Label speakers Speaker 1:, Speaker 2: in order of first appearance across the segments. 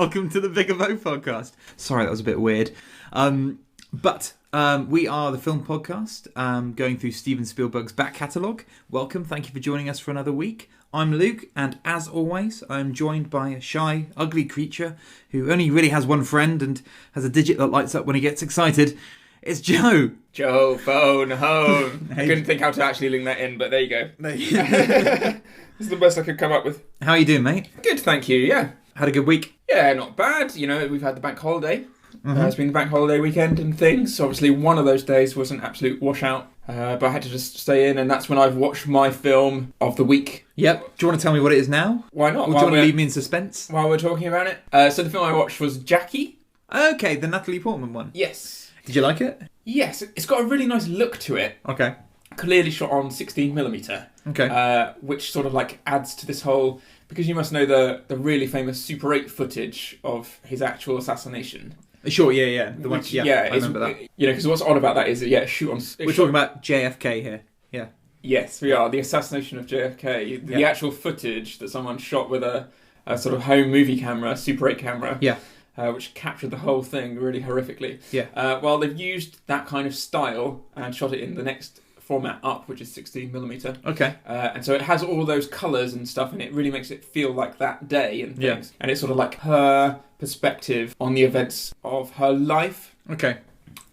Speaker 1: welcome to the Big of O podcast. Sorry, that was a bit weird. But we are the film podcast going through Steven Spielberg's back catalogue. Welcome, thank you for joining us for another week. I'm Luke, and as always, I'm joined by a shy, ugly creature who only really has one friend and has a digit that lights up when he gets excited. It's Joe.
Speaker 2: Joe, phone, home. Hey. I couldn't think how to actually link that in, but there you go. This is the best I could come up with.
Speaker 1: How are you doing, mate?
Speaker 2: Good, thank you, yeah.
Speaker 1: Had a good week?
Speaker 2: Yeah, not bad. You know, we've had the bank holiday. It's been the bank holiday weekend and things. Obviously, one of those days was an absolute washout. But I had to just stay in, and that's when I've watched my film of the week.
Speaker 1: Yep. Do you want to tell me what it is now?
Speaker 2: Why not?
Speaker 1: Or do you want to leave me in suspense?
Speaker 2: While we're talking about it. So the film I watched was Jackie.
Speaker 1: Okay, the Natalie Portman one.
Speaker 2: Yes.
Speaker 1: Did you like it?
Speaker 2: Yes, it's got a really nice look to it.
Speaker 1: Okay.
Speaker 2: Clearly shot on 16mm.
Speaker 1: Okay.
Speaker 2: Which sort of like adds to this whole... Because you must know the really famous Super 8 footage of his actual assassination.
Speaker 1: Sure, yeah. I remember that.
Speaker 2: You know, because what's odd about that is that, shoot on...
Speaker 1: We're talking about JFK here, yeah.
Speaker 2: Yes, we are. The assassination of JFK. The actual footage that someone shot with a sort of home movie camera, Super 8 camera.
Speaker 1: Yeah.
Speaker 2: Which captured the whole thing really horrifically.
Speaker 1: Yeah.
Speaker 2: Well, they've used that kind of style and shot it in the next format up, which is 16mm.
Speaker 1: Okay.
Speaker 2: And so it has all those colours and stuff, and it really makes it feel like that day and things.
Speaker 1: Yeah.
Speaker 2: And it's sort of like her perspective on the events of her life.
Speaker 1: Okay.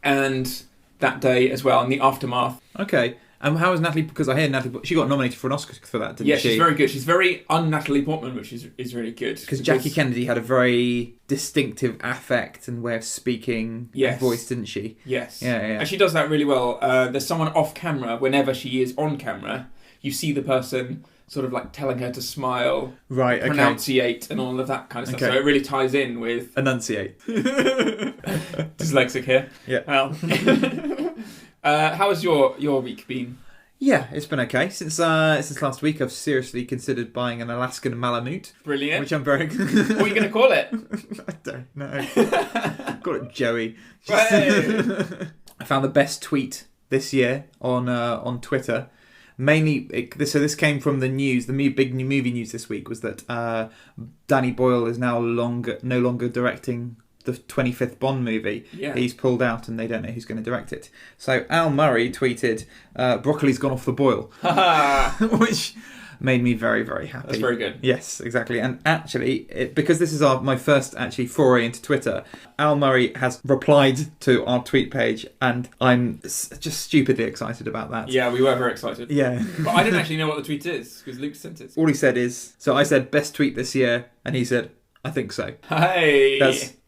Speaker 2: And that day as well, and the aftermath.
Speaker 1: Okay. How was Natalie? Because I hear Natalie, she got nominated for an Oscar for that, didn't she?
Speaker 2: Yeah, she's very good. She's very un-Natalie Portman, which is really good.
Speaker 1: Because Jackie Kennedy had a very distinctive affect and way of speaking and voice, didn't she?
Speaker 2: Yes.
Speaker 1: Yeah.
Speaker 2: And she does that really well. There's someone off camera, whenever she is on camera, you see the person sort of like telling her to smile,
Speaker 1: right? Okay.
Speaker 2: Pronunciate, and all of that kind of stuff. Okay. So it really ties in with...
Speaker 1: Enunciate.
Speaker 2: Dyslexic here.
Speaker 1: Yeah.
Speaker 2: Well... how has your week been?
Speaker 1: Yeah, it's been okay. Since last week, I've seriously considered buying an Alaskan Malamute.
Speaker 2: Brilliant.
Speaker 1: Which I'm very...
Speaker 2: What are you going to call it?
Speaker 1: I don't know. Call it Joey. I found the best tweet this year on Twitter. Mainly, this came from the news. The big new movie news this week was that Danny Boyle is now no longer directing the 25th Bond movie.
Speaker 2: Yeah.
Speaker 1: He's pulled out and they don't know who's going to direct it. So Al Murray tweeted, broccoli's gone off the boil. Which made me very, very happy.
Speaker 2: That's very good.
Speaker 1: Yes, exactly. And actually, because this is my first foray into Twitter, Al Murray has replied to our tweet page, and I'm just stupidly excited about that.
Speaker 2: Yeah, we were very excited.
Speaker 1: Yeah.
Speaker 2: But I didn't actually know what the tweet is, because Luke sent it.
Speaker 1: All he said is, so I said, best tweet this year, and he said, I think so.
Speaker 2: Hey!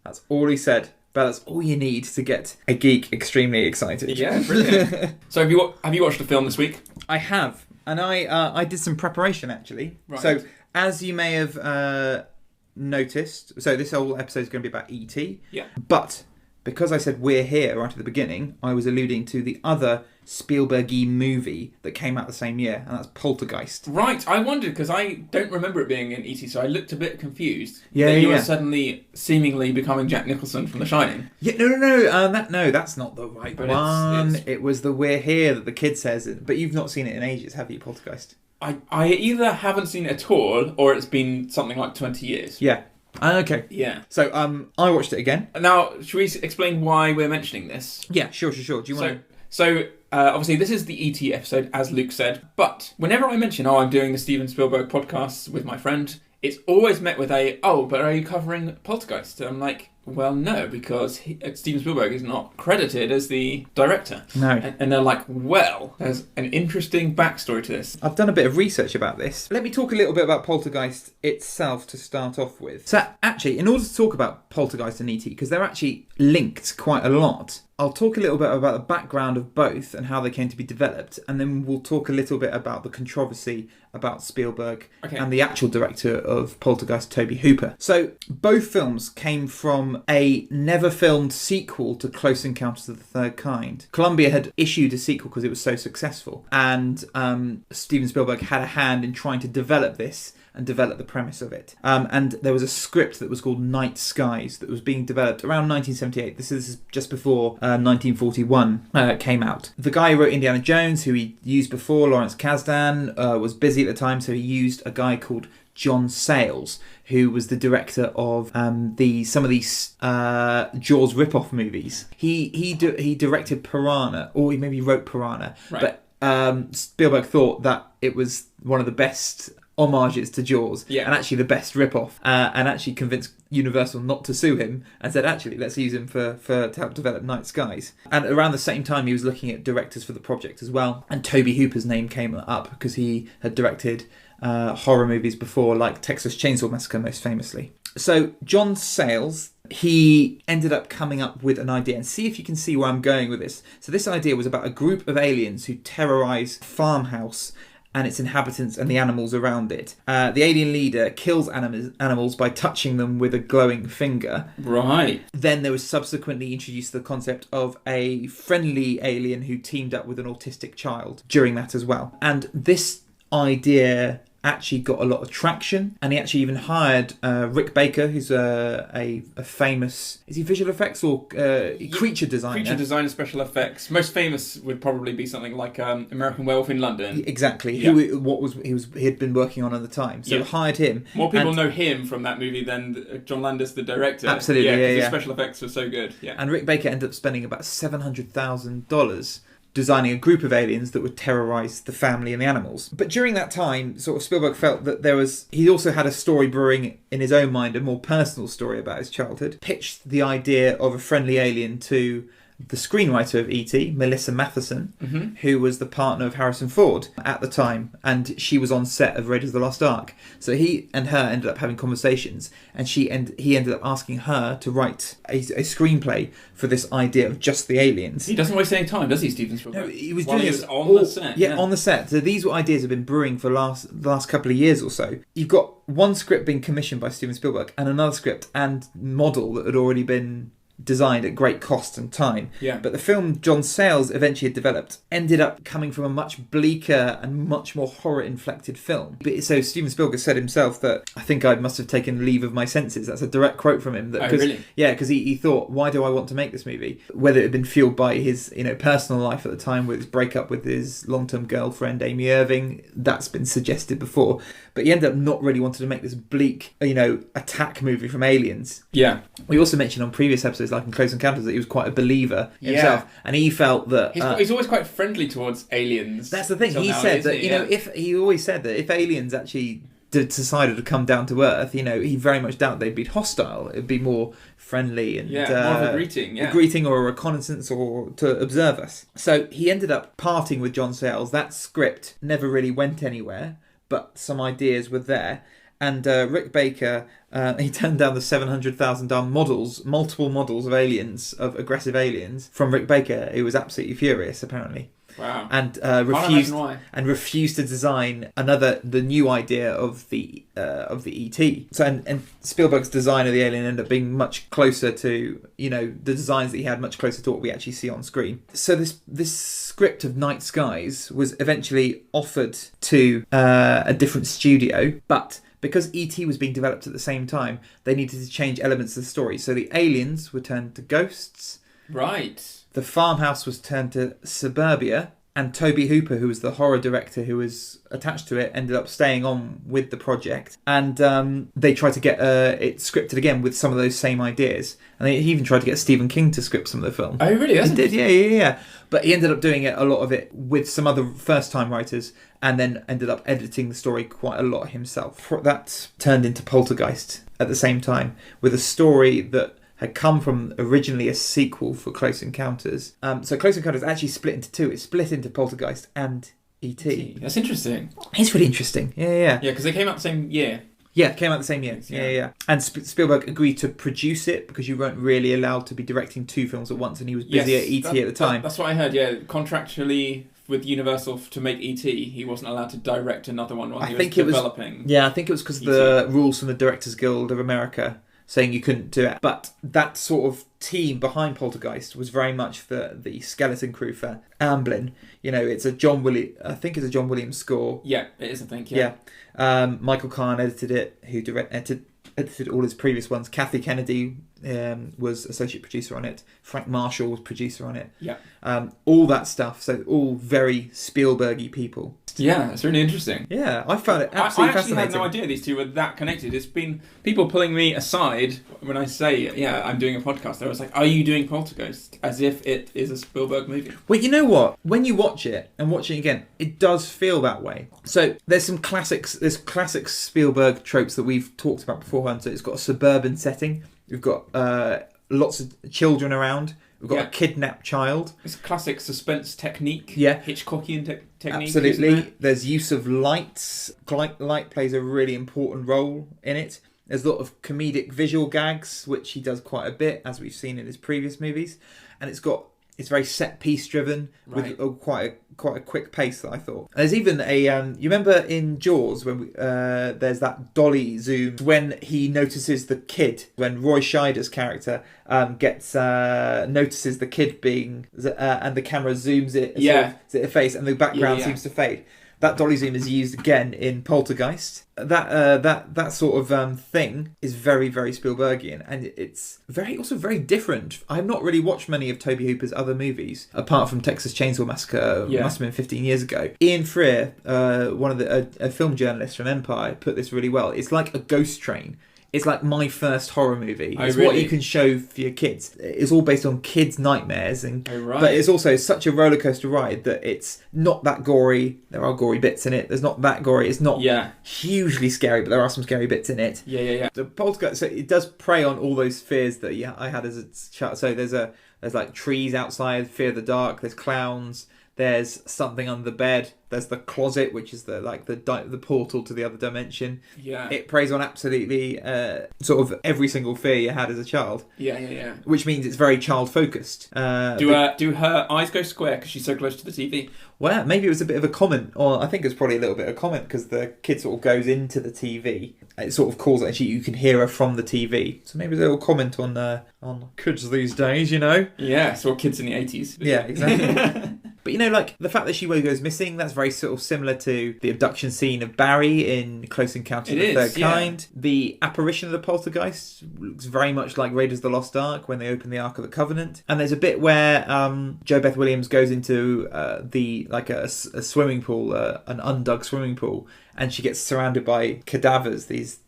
Speaker 1: That's all he said. But that's all you need to get a geek extremely excited.
Speaker 2: Yeah, brilliant. So have you watched the film this week?
Speaker 1: I have. And I did some preparation, actually.
Speaker 2: Right.
Speaker 1: So, as you may have noticed, so this whole episode is going to be about E.T.
Speaker 2: Yeah.
Speaker 1: But because I said we're here right at the beginning, I was alluding to the other Spielberg-y movie that came out the same year, and that's Poltergeist.
Speaker 2: Right, I wondered, because I don't remember it being in E.T., so I looked a bit confused.
Speaker 1: Yeah,
Speaker 2: that you were suddenly seemingly becoming Jack Nicholson from The Shining.
Speaker 1: Yeah, no, that's not the right but one. It was the We're Here that the kid says, but you've not seen it in ages, have you, Poltergeist?
Speaker 2: I either haven't seen it at all, or it's been something like 20 years.
Speaker 1: Yeah. Okay.
Speaker 2: Yeah.
Speaker 1: So, I watched it again.
Speaker 2: Now, should we explain why we're mentioning this?
Speaker 1: Yeah, sure. Do you want to...
Speaker 2: So, obviously, this is the E.T. episode, as Luke said, but whenever I mention, I'm doing the Steven Spielberg podcast with my friend, it's always met with but are you covering Poltergeist? I'm like, well, no, because Steven Spielberg is not credited as the director.
Speaker 1: No.
Speaker 2: And they're like, well, there's an interesting backstory to this.
Speaker 1: I've done a bit of research about this. Let me talk a little bit about Poltergeist itself to start off with. So, actually, in order to talk about Poltergeist and E.T., because they're actually linked quite a lot, I'll talk a little bit about the background of both and how they came to be developed, and then we'll talk a little bit about the controversy about Spielberg and the actual director of Poltergeist, Tobe Hooper. So, both films came from a never-filmed sequel to Close Encounters of the Third Kind. Columbia had issued a sequel because it was so successful, and Steven Spielberg had a hand in trying to develop this and develop the premise of it. And there was a script that was called Night Skies that was being developed around 1978. This is just before 1941 came out. The guy who wrote Indiana Jones, who he used before, Lawrence Kasdan, was busy at the time, so he used a guy called John Sayles, who was the director of some of these Jaws rip-off movies. He directed Piranha, or he maybe wrote Piranha.
Speaker 2: Right.
Speaker 1: But Spielberg thought that it was one of the best homages to Jaws, and actually the best rip-off, and actually convinced Universal not to sue him, and said, actually, let's use him to help develop Night Skies. And around the same time, he was looking at directors for the project as well, and Tobe Hooper's name came up because he had directed horror movies before, like Texas Chainsaw Massacre most famously. So John Sayles, he ended up coming up with an idea, and see if you can see where I'm going with this. So this idea was about a group of aliens who terrorise a farmhouse and its inhabitants and the animals around it. The alien leader kills animals by touching them with a glowing finger.
Speaker 2: Right.
Speaker 1: Then there was subsequently introduced the concept of a friendly alien who teamed up with an autistic child during that as well. And this idea actually got a lot of traction, and he actually even hired Rick Baker, who's a famous, is he visual effects or creature designer?
Speaker 2: Creature designer, special effects. Most famous would probably be something like American Werewolf in London.
Speaker 1: Exactly.
Speaker 2: Yeah.
Speaker 1: He had been working on at the time, so hired him.
Speaker 2: More people know him from that movie than John Landis, the director.
Speaker 1: Absolutely,
Speaker 2: because the special effects were so good. Yeah.
Speaker 1: And Rick Baker ended up spending about $700,000 designing a group of aliens that would terrorise the family and the animals. But during that time, sort of Spielberg felt that he also had a story brewing in his own mind, a more personal story about his childhood. Pitched the idea of a friendly alien to the screenwriter of E.T., Melissa Matheson, who was the partner of Harrison Ford at the time, and she was on set of Raiders of the Lost Ark. So he and her ended up having conversations, and he ended up asking her to write a screenplay for this idea of just the aliens.
Speaker 2: He doesn't waste any time, does he, Steven Spielberg?
Speaker 1: No, he was
Speaker 2: doing
Speaker 1: this
Speaker 2: on the set.
Speaker 1: Yeah, on the set. So these were ideas that have been brewing for the last couple of years or so. You've got one script being commissioned by Steven Spielberg, and another script and model that had already been designed at great cost and time.
Speaker 2: Yeah.
Speaker 1: But the film John Sayles eventually had developed ended up coming from a much bleaker and much more horror-inflected film. So Steven Spielberg said himself that, I think I must have taken leave of my senses. That's a direct quote from him.
Speaker 2: Really?
Speaker 1: Yeah, because he thought, why do I want to make this movie? Whether it had been fueled by his personal life at the time with his breakup with his long-term girlfriend, Amy Irving, that's been suggested before. But he ended up not really wanting to make this bleak, attack movie from aliens.
Speaker 2: Yeah.
Speaker 1: We also mentioned on previous episodes, like in Close Encounters, that he was quite a believer himself, and he felt that
Speaker 2: he's always quite friendly towards aliens.
Speaker 1: That's the thing. He said that if he always said that if aliens actually decided to come down to Earth, he very much doubted they'd be hostile. It'd be more friendly and
Speaker 2: more of a greeting,
Speaker 1: a greeting or a reconnaissance or to observe us. So he ended up parting with John Sayles. That script never really went anywhere, but some ideas were there. And Rick Baker, he turned down the $700,000 multiple models of aliens, of aggressive aliens, from Rick Baker, who was absolutely furious, apparently.
Speaker 2: Wow.
Speaker 1: And refused to design the new idea of the ET. So and Spielberg's design of the alien ended up being much closer to the designs that he had, much closer to what we actually see on screen. So this script of Night Skies was eventually offered to a different studio, but because E.T. was being developed at the same time, they needed to change elements of the story. So the aliens were turned to ghosts.
Speaker 2: Right.
Speaker 1: The farmhouse was turned to suburbia. And Tobe Hooper, who was the horror director who was attached to it, ended up staying on with the project. And they tried to get it scripted again with some of those same ideas. And he even tried to get Stephen King to script some of the film.
Speaker 2: Oh, really?
Speaker 1: He did, yeah. But he ended up doing a lot of it with some other first-time writers, and then ended up editing the story quite a lot himself. That turned into Poltergeist at the same time, with a story that had come from originally a sequel for Close Encounters. So Close Encounters actually split into two. It split into Poltergeist and E.T.
Speaker 2: That's interesting.
Speaker 1: It's really interesting. Yeah.
Speaker 2: Yeah, because they came out the same year.
Speaker 1: Yeah, it came out the same year. Yeah. And Spielberg agreed to produce it because you weren't really allowed to be directing two films at once, and he was busy at E.T. at the time.
Speaker 2: That's what I heard, yeah. Contractually, with Universal to make E.T., he wasn't allowed to direct another one while he was developing.
Speaker 1: I think it was because of the rules from the Directors Guild of America saying you couldn't do it. But that sort of team behind Poltergeist was very much the skeleton crew for Amblin. It's a John Williams score.
Speaker 2: Yeah, it is, I think, yeah.
Speaker 1: Michael Kahn edited it, who edited all his previous ones. Kathy Kennedy was associate producer on it. Frank Marshall was producer on it.
Speaker 2: Yeah.
Speaker 1: All that stuff. So all very Spielbergy people.
Speaker 2: Yeah, it's really interesting.
Speaker 1: Yeah, I found it absolutely
Speaker 2: I actually
Speaker 1: fascinating.
Speaker 2: had no idea these two were that connected. It's been people pulling me aside when I say, yeah, I'm doing a podcast. I was like, are you doing Poltergeist? As if it is a Spielberg movie.
Speaker 1: Well, you know what? When you watch it and watch it again, it does feel that way. So there's some classics. There's classic Spielberg tropes that we've talked about beforehand. So it's got a suburban setting. We've got lots of children around. We've got a kidnapped child.
Speaker 2: It's a classic suspense technique.
Speaker 1: Yeah.
Speaker 2: Hitchcockian technique.
Speaker 1: Absolutely. There's use of lights. Light plays a really important role in it. There's a lot of comedic visual gags, which he does quite a bit, as we've seen in his previous movies. And it's very set piece driven with quite a quick pace that I thought. There's even a you remember in Jaws when there's that dolly zoom when he notices the kid, when Roy Scheider's character notices the kid being and the camera zooms it sort of face and the background seems to fade. That dolly zoom is used again in Poltergeist. That sort of thing is very, very Spielbergian, and it's also very different. I've not really watched many of Tobe Hooper's other movies, apart from Texas Chainsaw Massacre. Must have been 15 years ago. Ian Freer, one of a film journalist from Empire, put this really well. It's like a ghost train. It's like my first horror movie. It's what you can show for your kids. It's all based on kids' nightmares, but it's also such a roller coaster ride that it's not that gory. There are gory bits in it. There's not that gory. It's not hugely scary, but there are some scary bits in it.
Speaker 2: Yeah.
Speaker 1: The Poltergeist, so it does prey on all those fears that I had as a child. So there's like trees outside, fear of the dark. There's clowns. There's something under the bed. There's the closet, which is the portal to the other dimension.
Speaker 2: Yeah.
Speaker 1: It preys on absolutely sort of every single fear you had as a child.
Speaker 2: Yeah.
Speaker 1: Which means it's very child focused.
Speaker 2: Do her eyes go square because she's so close to the TV?
Speaker 1: Well, maybe it was a bit of a comment, or I think it's probably a little bit of a comment because the kid sort of goes into the TV. It sort of calls it, and you can hear her from the TV. So maybe a little comment on kids these days, you know?
Speaker 2: Yeah, so kids in the 80s.
Speaker 1: Yeah, exactly. But like the fact that she goes missing, that's very sort of similar to the abduction scene of Barry in Close Encounters of the Third Kind. The apparition of the poltergeist looks very much like Raiders of the Lost Ark when they open the Ark of the Covenant. And there's a bit where Jo Beth Williams goes into a swimming pool, an undug swimming pool, and she gets surrounded by cadavers, these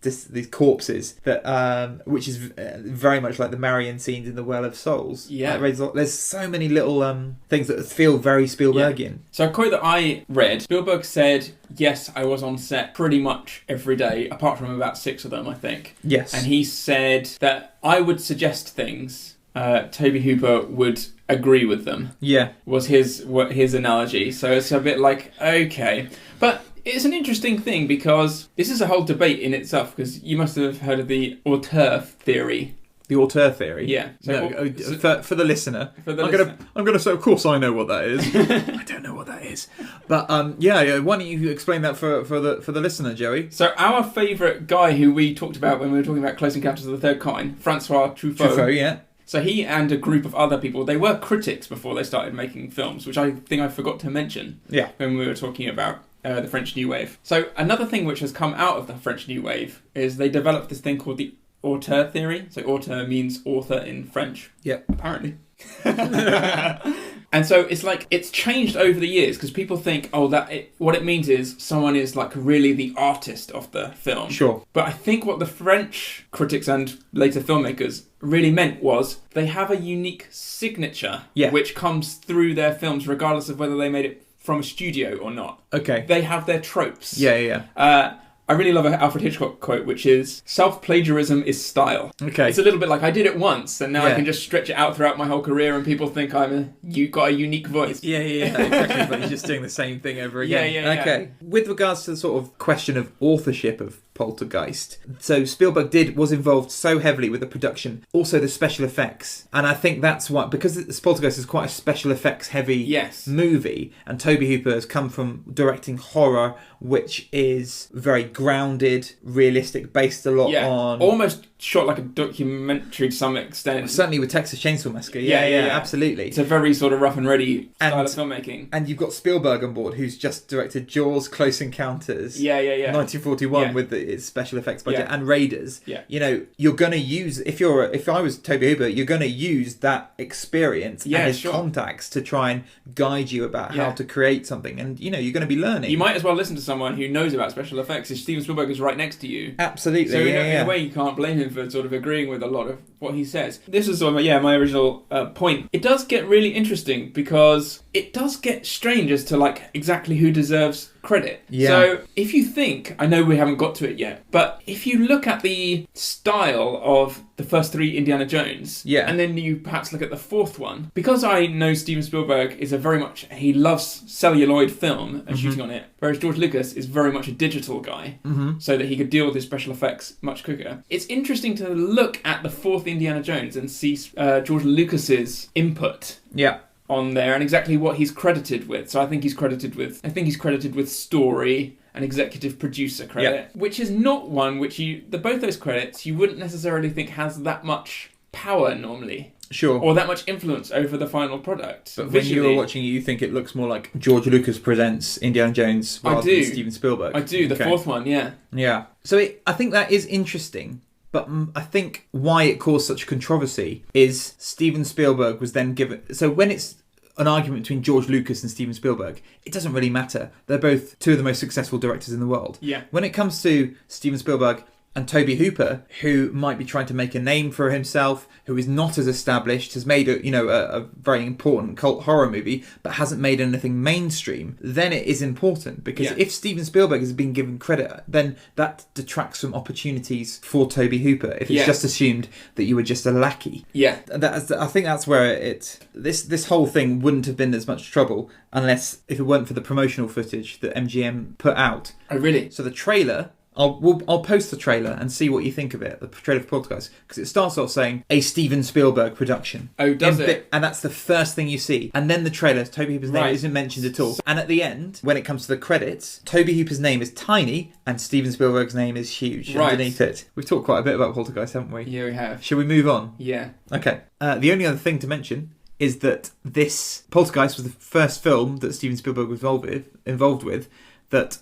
Speaker 1: corpses that which is very much like the Marion scenes in The Well of Souls.
Speaker 2: Yeah,
Speaker 1: there's so many little things that feel very Spielbergian. Yeah.
Speaker 2: So a quote that I read, Spielberg said, "Yes, I was on set pretty much every day, apart from about 6 of them, I think."
Speaker 1: Yes,
Speaker 2: and he said that I would suggest things. Tobe Hooper would agree with them.
Speaker 1: Yeah,
Speaker 2: was his analogy. So it's a bit like, okay, but it's an interesting thing because this is a whole debate in itself, because you must have heard of the auteur theory.
Speaker 1: The auteur theory?
Speaker 2: Yeah.
Speaker 1: So, for the listener, I'm going to say, of course I know what that is. I don't know what that is. But why don't you explain that for the listener, Joey?
Speaker 2: So our favourite guy who we talked about when we were talking about Close Encounters of the Third Kind, Francois Truffaut.
Speaker 1: Yeah.
Speaker 2: So he and a group of other people, they were critics before they started making films, which I think I forgot to mention when we were talking about the French New Wave. So another thing which has come out of the French New Wave is they developed this thing called the auteur theory. So auteur means author in French.
Speaker 1: Yep.
Speaker 2: Apparently. And so it's like, it's changed over the years because people think, what it means is someone is like really the artist of the film.
Speaker 1: Sure.
Speaker 2: But I think what the French critics and later filmmakers really meant was they have a unique signature which comes through their films regardless of whether they made it from a studio or not.
Speaker 1: Okay.
Speaker 2: They have their tropes.
Speaker 1: Yeah.
Speaker 2: I really love an Alfred Hitchcock quote, which is, self-plagiarism is style.
Speaker 1: Okay.
Speaker 2: It's a little bit like, I did it once, and now I can just stretch it out throughout my whole career, and people think you got a unique voice.
Speaker 1: Yeah, exactly. But you're just doing the same thing over again.
Speaker 2: Yeah.
Speaker 1: Okay. With regards to the sort of question of authorship of Poltergeist, so Spielberg was involved so heavily with the production, also the special effects, and I think that's why, because Poltergeist is quite a special effects heavy movie, and Tobe Hooper has come from directing horror, which is very grounded, realistic, based a lot on
Speaker 2: almost shot like a documentary to some extent.
Speaker 1: Well, certainly with Texas Chainsaw Massacre. Yeah, absolutely.
Speaker 2: It's a very sort of rough and ready style of filmmaking.
Speaker 1: And you've got Spielberg on board, who's just directed Jaws, Close Encounters. 1941 with its special effects budget, and Raiders.
Speaker 2: Yeah.
Speaker 1: You know, you're going to use, if I was Toby Hooper, you're going to use that experience and his contacts to try and guide you about how to create something. And, you know, you're going to be learning.
Speaker 2: You might as well listen to someone who knows about special effects if Steven Spielberg is right next to you.
Speaker 1: Absolutely.
Speaker 2: So in a way, you can't blame him for sort of agreeing with a lot of what he says. This is my original point. It does get really interesting because it does get strange as to like exactly who deserves credit. Yeah. So if you think, I know we haven't got to it yet, but if you look at the style of the first three Indiana Jones, and then you perhaps look at the fourth one, because I know Steven Spielberg is he loves celluloid film and shooting on it, whereas George Lucas is very much a digital guy, so that he could deal with his special effects much quicker. It's interesting to look at the fourth Indiana Jones and see George Lucas's input. Yeah. On there and exactly what he's credited with. So I think he's credited with story and executive producer credit, which is not one which both those credits you wouldn't necessarily think has that much power normally. Sure. Or that much influence over the final product.
Speaker 1: But visually, when you were watching it, you think it looks more like George Lucas presents Indiana Jones rather than Steven Spielberg.
Speaker 2: I do, the fourth one, yeah.
Speaker 1: Yeah. So I think that is interesting. But I think why it caused such controversy is Steven Spielberg was then given... So when it's an argument between George Lucas and Steven Spielberg, it doesn't really matter. They're both two of the most successful directors in the world. Yeah. When it comes to Steven Spielberg and Toby Hooper, who might be trying to make a name for himself, who is not as established, has made a very important cult horror movie, but hasn't made anything mainstream, then it is important. Because if Steven Spielberg has been given credit, then that detracts from opportunities for Toby Hooper, if it's just assumed that you were just a lackey. Yeah. I think that's where this whole thing wouldn't have been as much trouble unless if it weren't for the promotional footage that MGM put out.
Speaker 2: Oh, really?
Speaker 1: So the trailer... I'll post the trailer and see what you think of it, the trailer for Poltergeist, because it starts off saying a Steven Spielberg production.
Speaker 2: Oh, does it?
Speaker 1: And that's the first thing you see. And then the trailer, Toby Hooper's name isn't mentioned at all. And at the end, when it comes to the credits, Toby Hooper's name is tiny and Steven Spielberg's name is huge underneath it. We've talked quite a bit about Poltergeist, haven't we?
Speaker 2: Yeah, we have.
Speaker 1: Shall we move on?
Speaker 2: Yeah.
Speaker 1: Okay. The only other thing to mention is that this Poltergeist was the first film that Steven Spielberg was involved with that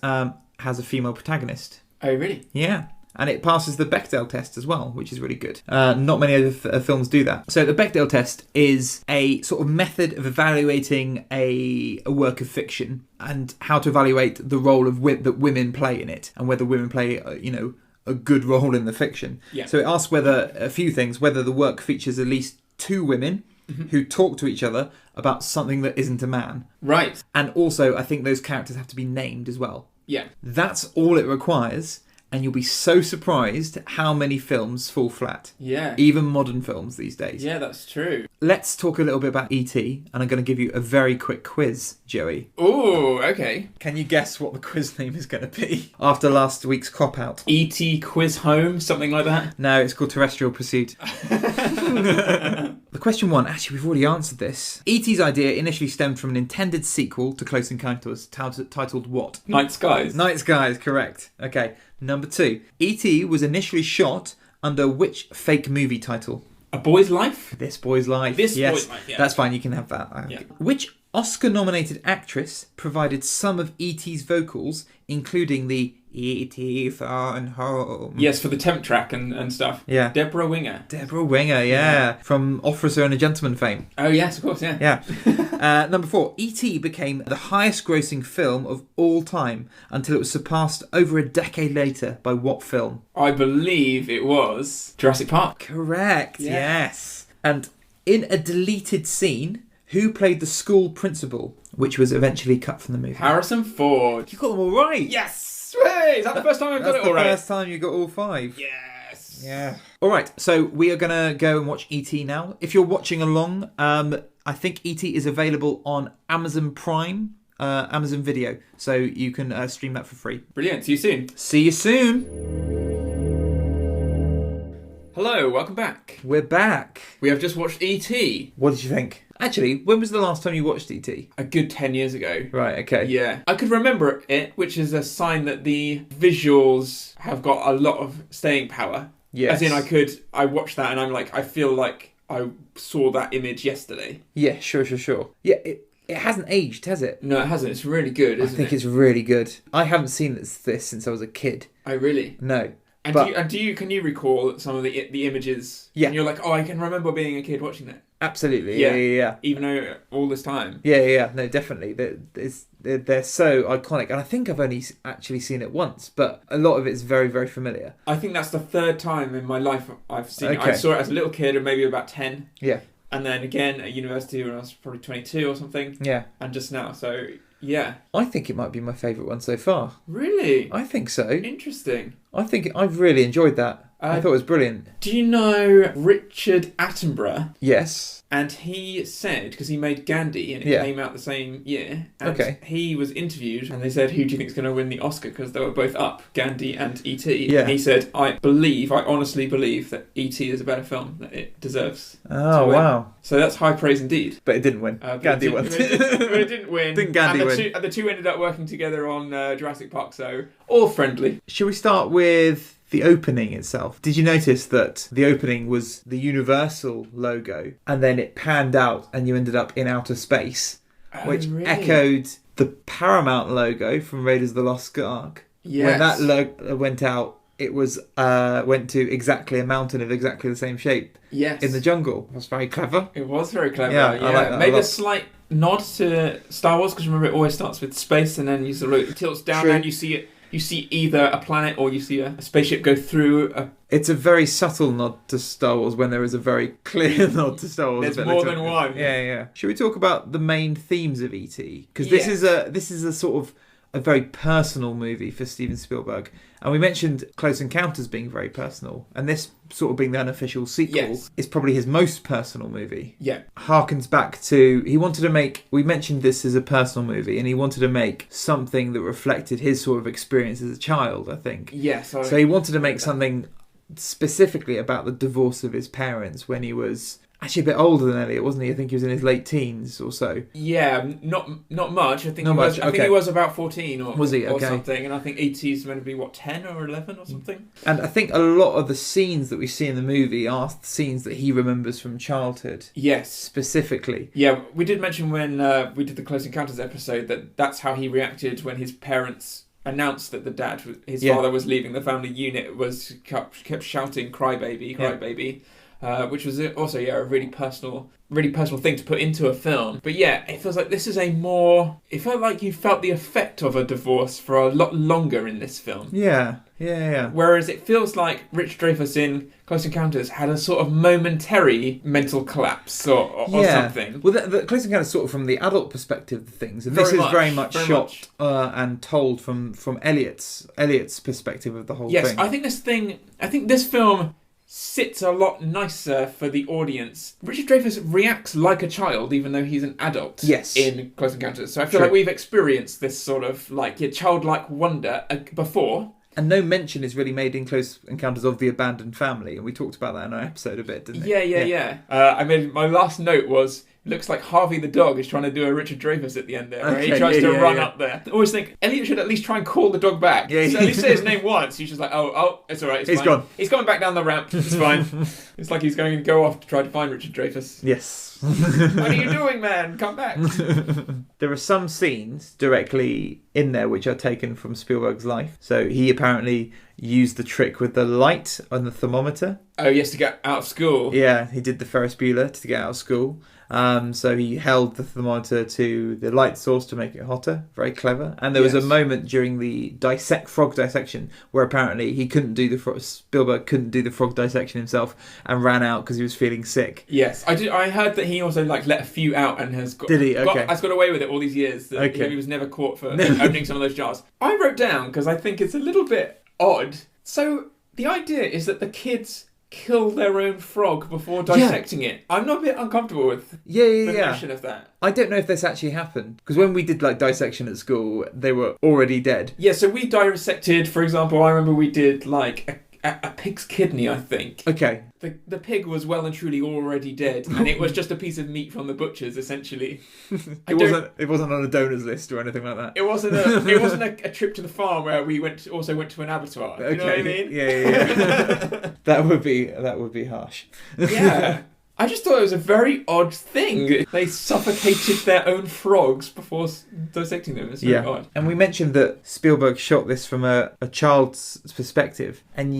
Speaker 1: has a female protagonist.
Speaker 2: Oh, really?
Speaker 1: Yeah. And it passes the Bechdel test as well, which is really good. Not many other films do that. So the Bechdel test is a sort of method of evaluating a work of fiction and how to evaluate the role of that women play in it and whether women play, a good role in the fiction. Yeah. So it asks a few things, whether the work features at least two women who talk to each other about something that isn't a man.
Speaker 2: Right.
Speaker 1: And also, I think those characters have to be named as well.
Speaker 2: Yeah.
Speaker 1: That's all it requires, and you'll be so surprised how many films fall flat.
Speaker 2: Yeah.
Speaker 1: Even modern films these days.
Speaker 2: Yeah, that's true.
Speaker 1: Let's talk a little bit about E.T., and I'm going to give you a very quick quiz, Joey.
Speaker 2: Ooh, okay.
Speaker 1: Can you guess what the quiz name is going to be after last week's cop-out?
Speaker 2: E.T. Quiz Home, something like that?
Speaker 1: No, it's called Terrestrial Pursuit. The question one, actually, we've already answered this. E.T.'s idea initially stemmed from an intended sequel to Close Encounters titled what?
Speaker 2: Night Skies.
Speaker 1: Night Skies, correct. Okay, number two. E.T. was initially shot under which fake movie title?
Speaker 2: A Boy's Life?
Speaker 1: This Boy's Life.
Speaker 2: Boy's Life, yeah.
Speaker 1: That's fine, you can have that.
Speaker 2: Yeah.
Speaker 1: Which Oscar-nominated actress provided some of E.T.'s vocals, including the E.T. Phone Home?
Speaker 2: Yes, for the temp track and stuff.
Speaker 1: Yeah.
Speaker 2: Deborah Winger.
Speaker 1: Deborah Winger, yeah. From Officer and a Gentleman fame.
Speaker 2: Oh, yes, of course, yeah.
Speaker 1: Yeah. Number four. E.T. became the highest-grossing film of all time until it was surpassed over a decade later by what film?
Speaker 2: I believe it was Jurassic Park.
Speaker 1: Correct, yes. And in a deleted scene, who played the school principal, which was eventually cut from the movie?
Speaker 2: Harrison Ford.
Speaker 1: You got them all right.
Speaker 2: Yes! Hey, is that the first time I've got it all right?
Speaker 1: That's the first time you got all five.
Speaker 2: Yes.
Speaker 1: Yeah. All right, so we are going to go and watch E.T. now. If you're watching along, I think E.T. is available on Amazon Prime, Amazon Video, so you can stream that for free.
Speaker 2: Brilliant. See you soon.
Speaker 1: See you soon.
Speaker 2: Hello, welcome back.
Speaker 1: We're back.
Speaker 2: We have just watched E.T.
Speaker 1: What did you think? Actually, when was the last time you watched E.T.?
Speaker 2: A good 10 years ago.
Speaker 1: Right, okay.
Speaker 2: Yeah. I could remember it, which is a sign that the visuals have got a lot of staying power.
Speaker 1: Yes.
Speaker 2: As in, I watched that and I'm like, I feel like I saw that image yesterday.
Speaker 1: Yeah, sure. Yeah, it hasn't aged, has it?
Speaker 2: No, it hasn't. It's really good, isn't it?
Speaker 1: I think it's really good. I haven't seen this since I was a kid.
Speaker 2: Oh, really?
Speaker 1: No.
Speaker 2: And can you recall some of the images?
Speaker 1: Yeah.
Speaker 2: And you're like, oh, I can remember being a kid watching that.
Speaker 1: Absolutely. Yeah.
Speaker 2: Even though all this time.
Speaker 1: Yeah. No, definitely. They're so iconic, and I think I've only actually seen it once, but a lot of it's very, very familiar.
Speaker 2: I think that's the third time in my life I've seen it.
Speaker 1: Okay.
Speaker 2: I saw it as a little kid, and maybe about 10.
Speaker 1: Yeah.
Speaker 2: And then again at university when I was probably 22 or something.
Speaker 1: Yeah.
Speaker 2: And just now, so yeah.
Speaker 1: I think it might be my favourite one so far.
Speaker 2: Really?
Speaker 1: I think so.
Speaker 2: Interesting.
Speaker 1: I think I've really enjoyed that. I thought it was brilliant.
Speaker 2: Do you know Richard Attenborough?
Speaker 1: Yes.
Speaker 2: And he said, because he made Gandhi and it came out the same year, and he was interviewed and they said, who do you think is going to win the Oscar? Because they were both up, Gandhi and E.T.
Speaker 1: Yeah.
Speaker 2: And he said, I honestly believe that E.T. is a better film, that it deserves to win.
Speaker 1: Wow.
Speaker 2: So that's high praise indeed.
Speaker 1: But it didn't win.
Speaker 2: Gandhi won. But it didn't win.
Speaker 1: Didn't Gandhi win?
Speaker 2: And the two ended up working together on Jurassic Park, so all friendly.
Speaker 1: Should we start with the opening itself? Did you notice that the opening was the Universal logo and then it panned out and you ended up in outer space, which echoed the Paramount logo from Raiders of the Lost Ark?
Speaker 2: Yes.
Speaker 1: When that logo went out, it was went to exactly a mountain of exactly the same shape.
Speaker 2: Yes.
Speaker 1: In the jungle. It was very clever.
Speaker 2: It was very clever.
Speaker 1: Yeah, I like that
Speaker 2: Made a slight nod to Star Wars, because remember it always starts with space and then you sort of tilts down and you see it. You see either a planet or you see a spaceship go through a...
Speaker 1: It's a very subtle nod to Star Wars when there is a very clear nod to Star Wars.
Speaker 2: There's more than one.
Speaker 1: Yeah. Should we talk about the main themes of E.T.? Because this is a sort of a very personal movie for Steven Spielberg. And we mentioned Close Encounters being very personal. And this sort of being the unofficial sequel is probably his most personal movie.
Speaker 2: Yeah.
Speaker 1: Harkens back to... He wanted to make... We mentioned this as a personal movie, and he wanted to make something that reflected his sort of experience as a child, I think.
Speaker 2: Yes.
Speaker 1: So he wanted to make something specifically about the divorce of his parents when he was... Actually, a bit older than Elliot, wasn't he? I think he was in his late teens or so.
Speaker 2: Yeah, not much. I think
Speaker 1: I
Speaker 2: think he was about 14 or
Speaker 1: was he?
Speaker 2: Or
Speaker 1: okay.
Speaker 2: something. And I think E.T.'s meant to be 10 or 11 or something.
Speaker 1: And I think a lot of the scenes that we see in the movie are scenes that he remembers from childhood.
Speaker 2: Yes,
Speaker 1: specifically.
Speaker 2: Yeah, we did mention when we did the Close Encounters episode that's how he reacted when his parents announced that his father was leaving the family unit. Kept shouting "Crybaby, crybaby." Which was also a really personal thing to put into a film. But yeah, it feels like this is it felt like you felt the effect of a divorce for a lot longer in this film. Yeah. Whereas it feels like Richard Dreyfuss in Close Encounters had a sort of momentary mental collapse or something.
Speaker 1: Well, the Close Encounters sort of from the adult perspective of things, and this is very much shot and told from Elliot's perspective of the whole thing.
Speaker 2: Yes, I think this film sits a lot nicer for the audience. Richard Dreyfuss reacts like a child, even though he's an adult.
Speaker 1: Yes.
Speaker 2: In Close Encounters, so I feel like we've experienced this sort of childlike wonder before.
Speaker 1: And no mention is really made in Close Encounters of the abandoned family, and we talked about that in our episode a bit, didn't we?
Speaker 2: Yeah. I mean, my last note was, looks like Harvey the dog is trying to do a Richard Dreyfuss at the end there, where he tries to run up there. I always think Elliot should at least try and call the dog back. Yeah, so at least say his name once. He's just like, oh, it's all right. He's fine.
Speaker 1: Gone.
Speaker 2: He's coming back down the ramp. It's fine. It's like he's going to go off to try to find Richard Dreyfuss.
Speaker 1: Yes.
Speaker 2: What are you doing, man? Come back.
Speaker 1: There are some scenes directly in there which are taken from Spielberg's life. So he apparently used the trick with the light on the thermometer.
Speaker 2: Oh, yes, to get out of school.
Speaker 1: Yeah, he did the Ferris Bueller to get out of school. So he held the thermometer to the light source to make it hotter. Very clever. And there was a moment during the frog dissection where apparently Spielberg couldn't do the frog dissection himself and ran out because he was feeling sick.
Speaker 2: Yes, I heard that he also let a few out and has got...
Speaker 1: Did he? Okay.
Speaker 2: Has got away with it all these years. He was never caught for opening some of those jars. I wrote down, because I think it's a little bit odd. So the idea is that the kids kill their own frog before dissecting it. I'm not a bit uncomfortable with the notion of that.
Speaker 1: I don't know if this actually happened, because when we did dissection at school, they were already dead.
Speaker 2: Yeah, so we dissected, for example, I remember we did a pig's kidney, I think.
Speaker 1: Okay.
Speaker 2: The pig was well and truly already dead, and it was just a piece of meat from the butcher's, essentially.
Speaker 1: It wasn't on a donor's list or anything like that.
Speaker 2: It wasn't a trip to the farm where we also went to an abattoir.
Speaker 1: Okay.
Speaker 2: You know what I mean?
Speaker 1: Yeah. That would be harsh.
Speaker 2: Yeah. I just thought it was a very odd thing. They suffocated their own frogs before dissecting them. It's very odd.
Speaker 1: And we mentioned that Spielberg shot this from a child's perspective. And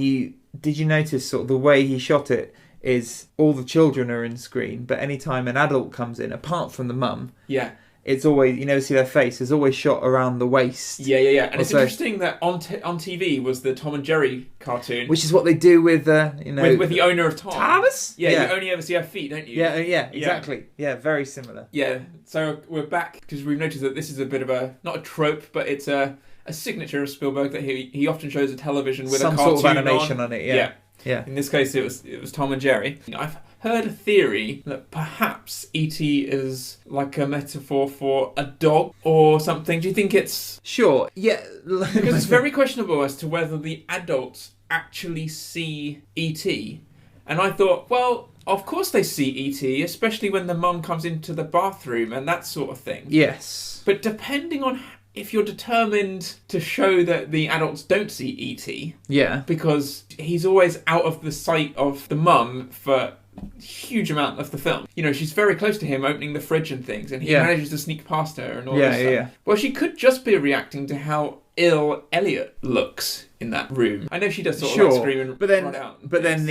Speaker 1: did you notice sort of the way he shot it is all the children are in screen, but anytime an adult comes in, apart from the mum, it's always, you never see their face, it's always shot around the waist.
Speaker 2: Yeah. And it's interesting that on TV was the Tom and Jerry cartoon.
Speaker 1: Which is what they do with,
Speaker 2: with the owner of Tom.
Speaker 1: Thomas?
Speaker 2: Yeah, you only ever see her feet, don't you?
Speaker 1: Yeah, exactly. Yeah, very similar.
Speaker 2: Yeah, so we're back, because we've noticed that this is a bit of not a trope, but it's a signature of Spielberg that he often shows a television with
Speaker 1: some
Speaker 2: a cartoon
Speaker 1: sort of animation on it, yeah.
Speaker 2: In this case, it was Tom and Jerry. I've heard a theory that perhaps E.T. is like a metaphor for a dog or something. Do you think it's...
Speaker 1: Sure, yeah.
Speaker 2: Because it's very questionable as to whether the adults actually see E.T. And I thought, well, of course they see E.T., especially when the mum comes into the bathroom and that sort of thing.
Speaker 1: Yes.
Speaker 2: But depending on... if you're determined to show that the adults don't see E.T., because he's always out of the sight of the mum for a huge amount of the film. You know, she's very close to him opening the fridge and things, and he manages to sneak past her and all this stuff. Yeah. Well, she could just be reacting to how ill Elliot looks in that room. I know she does sort of like scream and run out.
Speaker 1: But then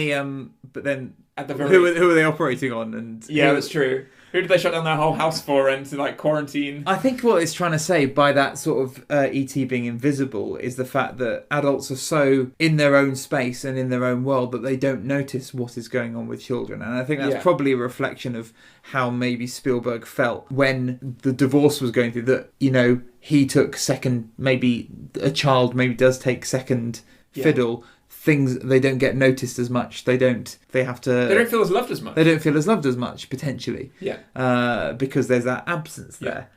Speaker 2: at the very...
Speaker 1: who are they operating on? And
Speaker 2: that's true. Who did they shut down their whole house for and to like quarantine?
Speaker 1: I think what it's trying to say by that sort of E.T. being invisible is the fact that adults are so in their own space and in their own world that they don't notice what is going on with children. And I think that's probably a reflection of how maybe Spielberg felt when the divorce was going through, that, you know, he took second, maybe a child maybe does take second fiddle. Things they don't get noticed as much. They don't feel as loved as much. They don't feel as loved as much, potentially. Yeah. Because there's that absence there.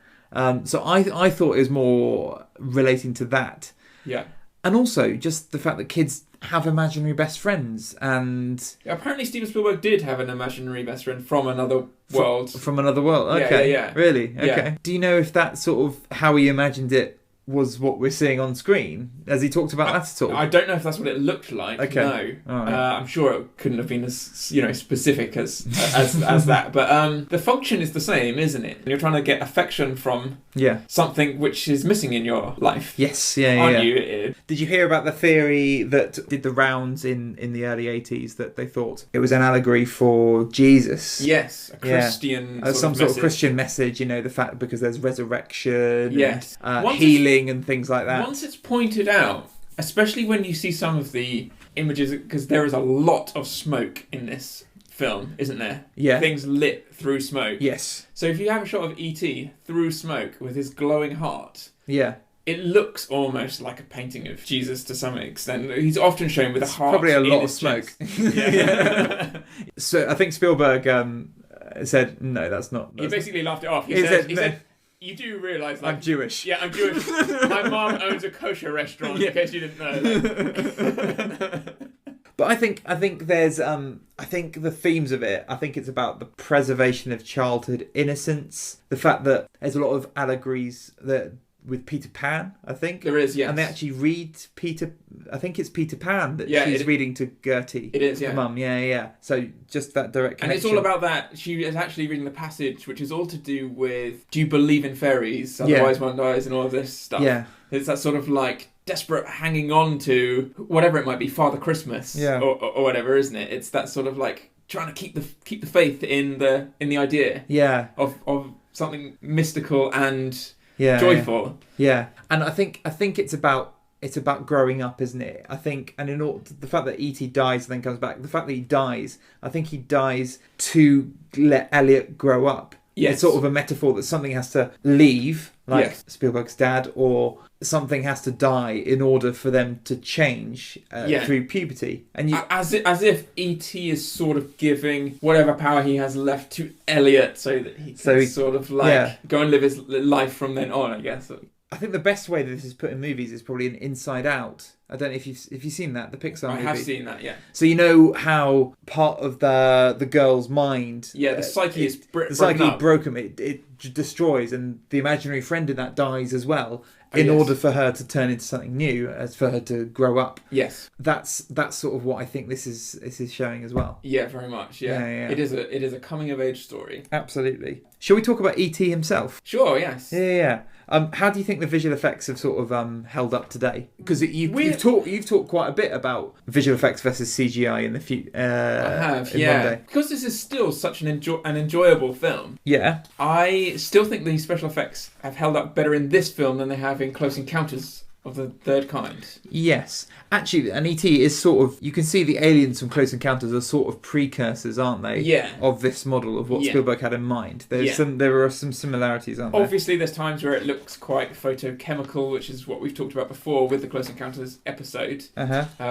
Speaker 1: So I thought it was more relating to that. Yeah. And also just the fact that kids have imaginary best friends, and
Speaker 2: apparently Steven Spielberg did have an imaginary best friend from another world.
Speaker 1: From another world. Okay. Yeah. Really? Okay. Yeah. Do you know if that's sort of how he imagined it was what we're seeing on screen? Has he talked about that at all?
Speaker 2: I don't know if that's what it looked like. Okay. No. Right. I'm sure it couldn't have been as specific as that. But the function is the same, isn't it? You're trying to get affection from something which is missing in your life.
Speaker 1: Yes.
Speaker 2: Aren't you?
Speaker 1: Did you hear about the theory that did the rounds in the early 80s that they thought it was an allegory for Jesus?
Speaker 2: Yes, a Christian
Speaker 1: sort of Christian message. You know, the fact because there's resurrection. Yes. And, healing and things like that.
Speaker 2: Once it's pointed out, especially when you see some of the images, because there is a lot of smoke in this film, isn't there? Yeah. Things lit through smoke.
Speaker 1: Yes.
Speaker 2: So if you have a shot of E.T. through smoke with his glowing heart,
Speaker 1: it
Speaker 2: looks almost like a painting of Jesus to some extent. He's often shown with a heart.
Speaker 1: Probably a lot of smoke. So I think Spielberg said, no, that's not.
Speaker 2: He basically laughed it off. He said, you do realise, like...
Speaker 1: I'm Jewish.
Speaker 2: Yeah, I'm Jewish. My mum owns a kosher restaurant, in case you didn't know.
Speaker 1: But I think there's... I think the themes of it, I think it's about the preservation of childhood innocence. The fact that there's a lot of allegories that... with Peter Pan, I think.
Speaker 2: There is, yes.
Speaker 1: And they actually read I think it's Peter Pan that she's reading to Gertie.
Speaker 2: It is,
Speaker 1: the mum, yeah. So just that direct connection.
Speaker 2: And it's all about that. She is actually reading the passage, which is all to do with, do you believe in fairies? Otherwise one dies and all of this stuff. Yeah. It's that sort of like desperate hanging on to whatever it might be, Father Christmas or whatever, isn't it? It's that sort of like trying to keep the faith in the idea of something mystical and... joyful.
Speaker 1: Yeah. And I think it's about growing up, isn't it? I think, and the fact that E.T. dies and then comes back, the fact that he dies, I think he dies to let Elliot grow up. Yes. It's sort of a metaphor that something has to leave, like Spielberg's dad, or something has to die in order for them to change through puberty. And
Speaker 2: as if E.T. is sort of giving whatever power he has left to Elliot so that he can sort of like go and live his life from then on, I guess.
Speaker 1: I think the best way that this is put in movies is probably in Inside Out. I don't know if you've seen that, the Pixar movie.
Speaker 2: I have seen that, yeah.
Speaker 1: So you know how part of the girl's mind...
Speaker 2: Yeah, the psyche is broken.
Speaker 1: The psyche broken. It destroys, and the imaginary friend in that dies as well, in
Speaker 2: yes.
Speaker 1: order for her to turn into something new, as for her to grow up.
Speaker 2: Yes.
Speaker 1: That's sort of what I think this is showing as well.
Speaker 2: Yeah, very much. Yeah. It is a coming of age story.
Speaker 1: Absolutely. Shall we talk about E.T. himself?
Speaker 2: Sure. Yes.
Speaker 1: Yeah. How do you think the visual effects have sort of held up today? Because you've talked quite a bit about visual effects versus CGI in the future.
Speaker 2: I have, yeah. Because this is still such an enjoyable film.
Speaker 1: Yeah.
Speaker 2: I still think the special effects have held up better in this film than they have in Close Encounters of the Third Kind.
Speaker 1: Yes. Actually, and E.T. is sort of... You can see the aliens from Close Encounters are sort of precursors, aren't they?
Speaker 2: Yeah.
Speaker 1: Of this model, of what Spielberg had in mind. There are some similarities, aren't there?
Speaker 2: Obviously, there's times where it looks quite photochemical, which is what we've talked about before with the Close Encounters episode,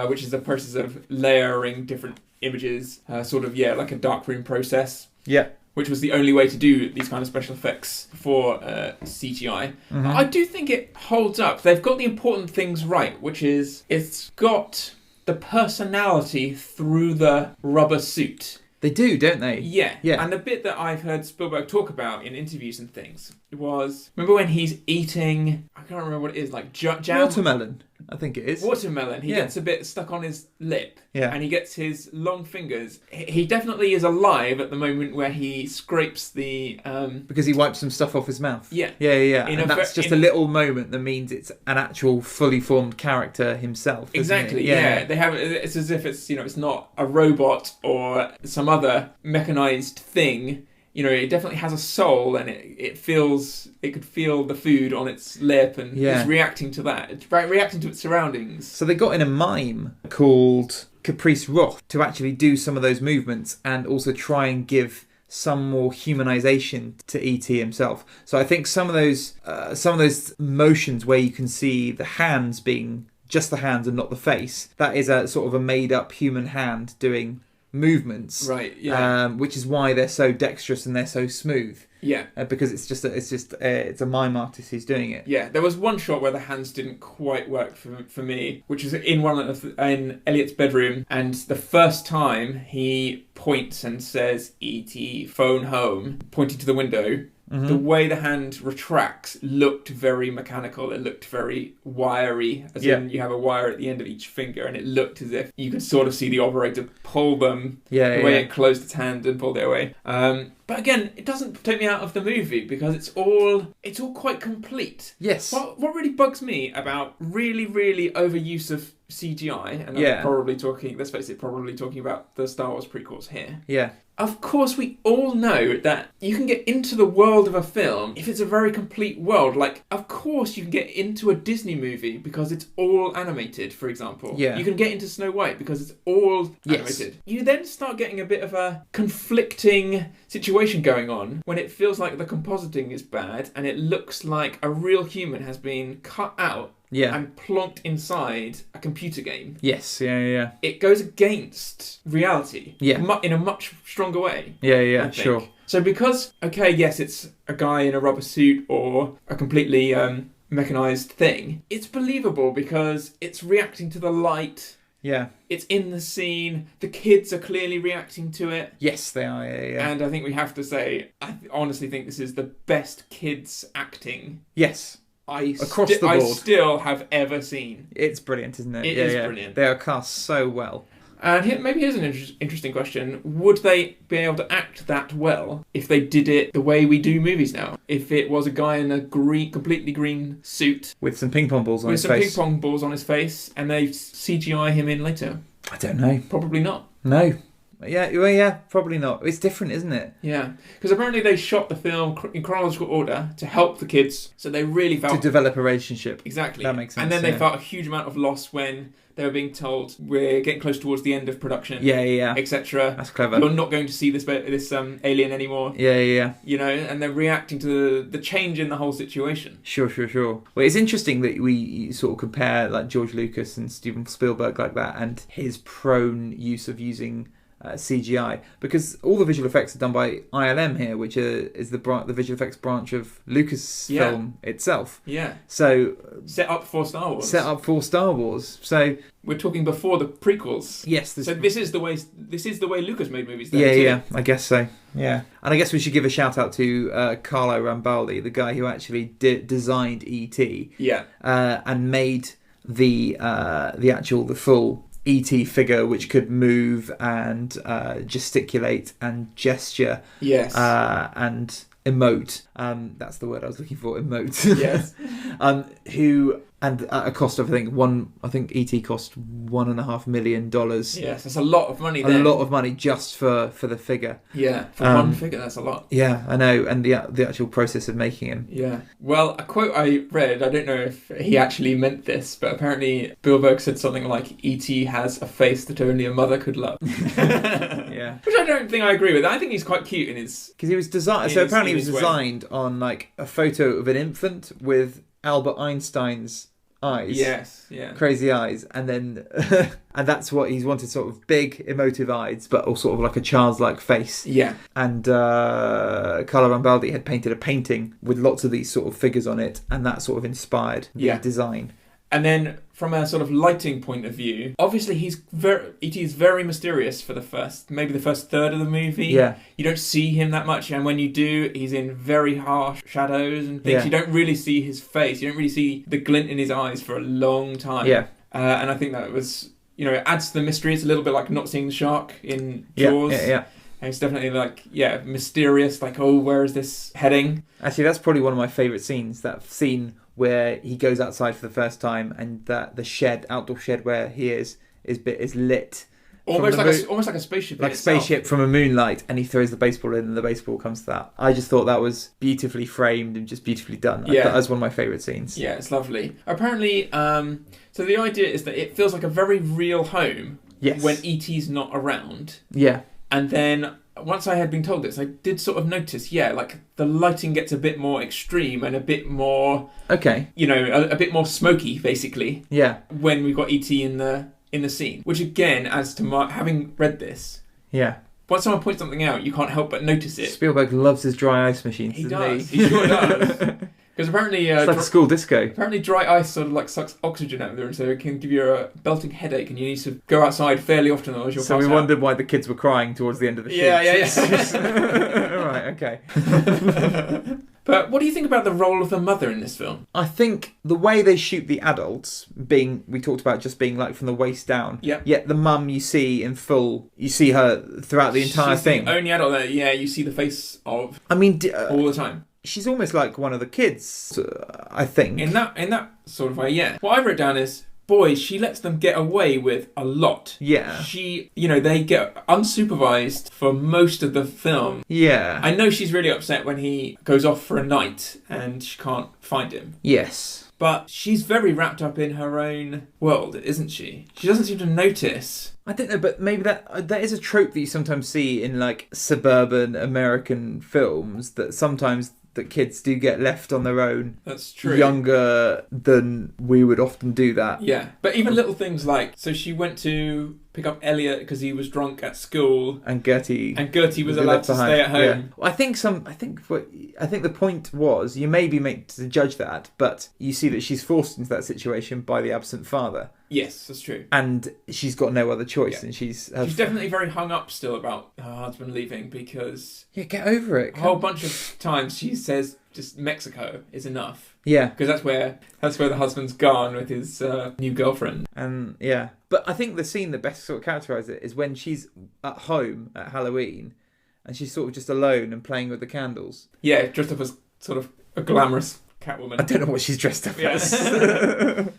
Speaker 2: which is the process of layering different images, like a darkroom process.
Speaker 1: Yeah.
Speaker 2: Which was the only way to do these kind of special effects for CGI. Mm-hmm. I do think it holds up. They've got the important things right, which is it's got the personality through the rubber suit.
Speaker 1: They do, don't they?
Speaker 2: Yeah. And the bit that I've heard Spielberg talk about in interviews and things was... Remember when he's eating... I can't remember what it is, like jam...
Speaker 1: Watermelon, I think it is.
Speaker 2: Watermelon. He gets a bit stuck on his lip.
Speaker 1: Yeah.
Speaker 2: And he gets his long fingers. He definitely is alive at the moment where he scrapes the...
Speaker 1: Because he wipes some stuff off his mouth.
Speaker 2: Yeah.
Speaker 1: Yeah. And that's just a little moment that means it's an actual fully formed character himself.
Speaker 2: Exactly, yeah. They have... It's as if it's not a robot or some other mechanized thing. It definitely has a soul, and it could feel the food on its lip, and it's reacting to that. It's reacting to its surroundings.
Speaker 1: So they got in a mime called Caprice Roth to actually do some of those movements and also try and give some more humanization to E.T. himself. So I think some of those motions where you can see the hands being just the hands and not the face, that is a sort of a made-up human hand doing movements,
Speaker 2: right? Yeah,
Speaker 1: which is why they're so dexterous and they're so smooth.
Speaker 2: Yeah,
Speaker 1: because it's a mime artist who's doing it.
Speaker 2: Yeah, there was one shot where the hands didn't quite work for me, which is in Elliot's bedroom, and the first time he points and says "E.T. phone home," pointing to the window. Mm-hmm. The way the hand retracts looked very mechanical. It looked very wiry, as in you have a wire at the end of each finger, and it looked as if you could sort of see the operator pull them the way it closed its hand and pulled it away. But again, it doesn't take me out of the movie because it's all quite complete.
Speaker 1: Yes.
Speaker 2: What really bugs me about really, really overuse of CGI, and I'm probably talking about the Star Wars prequels here.
Speaker 1: Yeah.
Speaker 2: Of course, we all know that you can get into the world of a film if it's a very complete world. Like, of course, you can get into a Disney movie because it's all animated, for example.
Speaker 1: Yeah.
Speaker 2: You can get into Snow White because it's all animated. You then start getting a bit of a conflicting situation going on when it feels like the compositing is bad and it looks like a real human has been cut out and plonked inside a computer game.
Speaker 1: Yes, yeah.
Speaker 2: It goes against reality in a much stronger way.
Speaker 1: Yeah, sure.
Speaker 2: So because, it's a guy in a rubber suit or a completely mechanized thing, it's believable because it's reacting to the light.
Speaker 1: Yeah.
Speaker 2: It's in the scene. The kids are clearly reacting to it.
Speaker 1: Yes, they are, yeah.
Speaker 2: And I think we have to say, I honestly think this is the best kids acting.
Speaker 1: Yes. Across the board.
Speaker 2: I still have ever seen.
Speaker 1: It's brilliant, isn't it?
Speaker 2: It is brilliant.
Speaker 1: They are cast so well. And
Speaker 2: here's an interesting question. Would they be able to act that well if they did it the way we do movies now? If it was a guy in a completely green suit.
Speaker 1: With some ping pong balls on his face.
Speaker 2: With some ping pong balls on his face, and they CGI him in later?
Speaker 1: I don't know.
Speaker 2: Probably not.
Speaker 1: No. Yeah, probably not. It's different, isn't it?
Speaker 2: Yeah, because apparently they shot the film in chronological order to help the kids, so they really felt...
Speaker 1: To develop a relationship.
Speaker 2: Exactly.
Speaker 1: That makes sense.
Speaker 2: And then they felt a huge amount of loss when they were being told, we're getting close towards the end of production.
Speaker 1: Yeah.
Speaker 2: Etc.
Speaker 1: That's clever.
Speaker 2: You're not going to see this alien anymore.
Speaker 1: Yeah.
Speaker 2: And they're reacting to the change in the whole situation.
Speaker 1: Sure. Well, it's interesting that we sort of compare like George Lucas and Steven Spielberg like that, and his prone use of using CGI, because all the visual effects are done by ILM here, which is the visual effects branch of Lucasfilm itself.
Speaker 2: Yeah.
Speaker 1: So
Speaker 2: set up for Star Wars.
Speaker 1: So
Speaker 2: we're talking before the prequels.
Speaker 1: Yes.
Speaker 2: So this is the way Lucas made movies.
Speaker 1: Yeah, I guess so. Yeah, and I guess we should give a shout out to Carlo Rambaldi, the guy who actually designed E.T.
Speaker 2: Yeah.
Speaker 1: And made the full E.T. figure, which could move and gesticulate and gesture.
Speaker 2: Yes.
Speaker 1: And emote. That's the word I was looking for. Emote.
Speaker 2: Yes.
Speaker 1: And at a cost of, I think E.T. cost $1.5 million.
Speaker 2: Yes, that's a lot of money.
Speaker 1: A lot of money just for the figure.
Speaker 2: Yeah, for one figure, that's a lot.
Speaker 1: Yeah, I know, and the actual process of making him.
Speaker 2: Yeah. Well, a quote I read, I don't know if he actually meant this, but apparently Spielberg said something like, E.T. has a face that only a mother could love.
Speaker 1: Yeah.
Speaker 2: Which I don't think I agree with. I think he's quite cute in his...
Speaker 1: Because he was designed... So apparently he was designed on, like, a photo of an infant with Albert Einstein's eyes.
Speaker 2: Yes, yeah.
Speaker 1: Crazy eyes. And then... and that's what he's wanted, sort of big, emotive eyes, but all sort of like a childlike face.
Speaker 2: Yeah.
Speaker 1: And Carlo Rambaldi had painted a painting with lots of these sort of figures on it, and that sort of inspired the design.
Speaker 2: And then, from a sort of lighting point of view, obviously E.T. is very mysterious for the first third of the movie.
Speaker 1: Yeah.
Speaker 2: You don't see him that much, and when you do, he's in very harsh shadows and things.
Speaker 1: Yeah.
Speaker 2: You don't really see his face. You don't really see the glint in his eyes for a long time.
Speaker 1: Yeah.
Speaker 2: And I think that was, it adds to the mystery. It's a little bit like not seeing the shark in Jaws.
Speaker 1: Yeah.
Speaker 2: And it's definitely mysterious, like, oh, where is this heading?
Speaker 1: Actually, that's probably one of my favourite scenes, that scene where he goes outside for the first time and that the outdoor shed where he is lit.
Speaker 2: Almost like a spaceship.
Speaker 1: Like a spaceship from a moonlight, and he throws the baseball in and the baseball comes to that. I just thought that was beautifully framed and just beautifully done.
Speaker 2: Yeah.
Speaker 1: That was one of my favourite scenes.
Speaker 2: Yeah, it's lovely. Apparently, so the idea is that it feels like a very real home when E.T.'s not around.
Speaker 1: Yeah.
Speaker 2: And then, once I had been told this, I did sort of notice, like, the lighting gets a bit more extreme and a bit more...
Speaker 1: Okay.
Speaker 2: A bit more smoky, basically.
Speaker 1: Yeah.
Speaker 2: When we've got E.T. in the scene. Which, again, adds to having read this...
Speaker 1: Yeah.
Speaker 2: Once someone points something out, you can't help but notice it.
Speaker 1: Spielberg loves his dry ice machines,
Speaker 2: He does. He sure does. Because apparently...
Speaker 1: it's like a school disco.
Speaker 2: Apparently dry ice sort of like sucks oxygen out of there, and so it can give you a belting headache, and you need to go outside fairly often or you'll
Speaker 1: So we wondered why the kids were crying towards the end of the shoot.
Speaker 2: Yeah.
Speaker 1: Right, okay.
Speaker 2: But what do you think about the role of the mother in this film?
Speaker 1: I think the way they shoot the adults, we talked about just being like from the waist down.
Speaker 2: Yeah.
Speaker 1: Yet the mum you see in full, you see her throughout the entire thing.
Speaker 2: She's the only adult that, you see the face of.
Speaker 1: I mean,
Speaker 2: all the time.
Speaker 1: She's almost like one of the kids, I think.
Speaker 2: In that sort of way, yeah. What I wrote down is, boys, she lets them get away with a lot.
Speaker 1: Yeah.
Speaker 2: They get unsupervised for most of the film.
Speaker 1: Yeah.
Speaker 2: I know she's really upset when he goes off for a night and she can't find him.
Speaker 1: Yes.
Speaker 2: But she's very wrapped up in her own world, isn't she? She doesn't seem to notice.
Speaker 1: I don't know, but maybe that is a trope that you sometimes see in like suburban American films, that sometimes that kids do get left on their own.
Speaker 2: That's true.
Speaker 1: Younger than we would often do that.
Speaker 2: Yeah, but even little things like, so she went to pick up Elliot because he was drunk at school,
Speaker 1: and Gertie
Speaker 2: was allowed to stay at home.
Speaker 1: Yeah. Well, I think the point was, you may be made to judge that, but you see that she's forced into that situation by the absent father.
Speaker 2: Yes, that's true.
Speaker 1: And she's got no other choice, and she's
Speaker 2: definitely very hung up still about her husband leaving, because
Speaker 1: get over it.
Speaker 2: A whole bunch of times she says just Mexico is enough.
Speaker 1: Yeah,
Speaker 2: because that's where the husband's gone with his new girlfriend.
Speaker 1: And but I think the scene that best sort of characterises it is when she's at home at Halloween, and she's sort of just alone and playing with the candles.
Speaker 2: Yeah, dressed up as sort of a glamorous Catwoman.
Speaker 1: I don't know what she's dressed up as.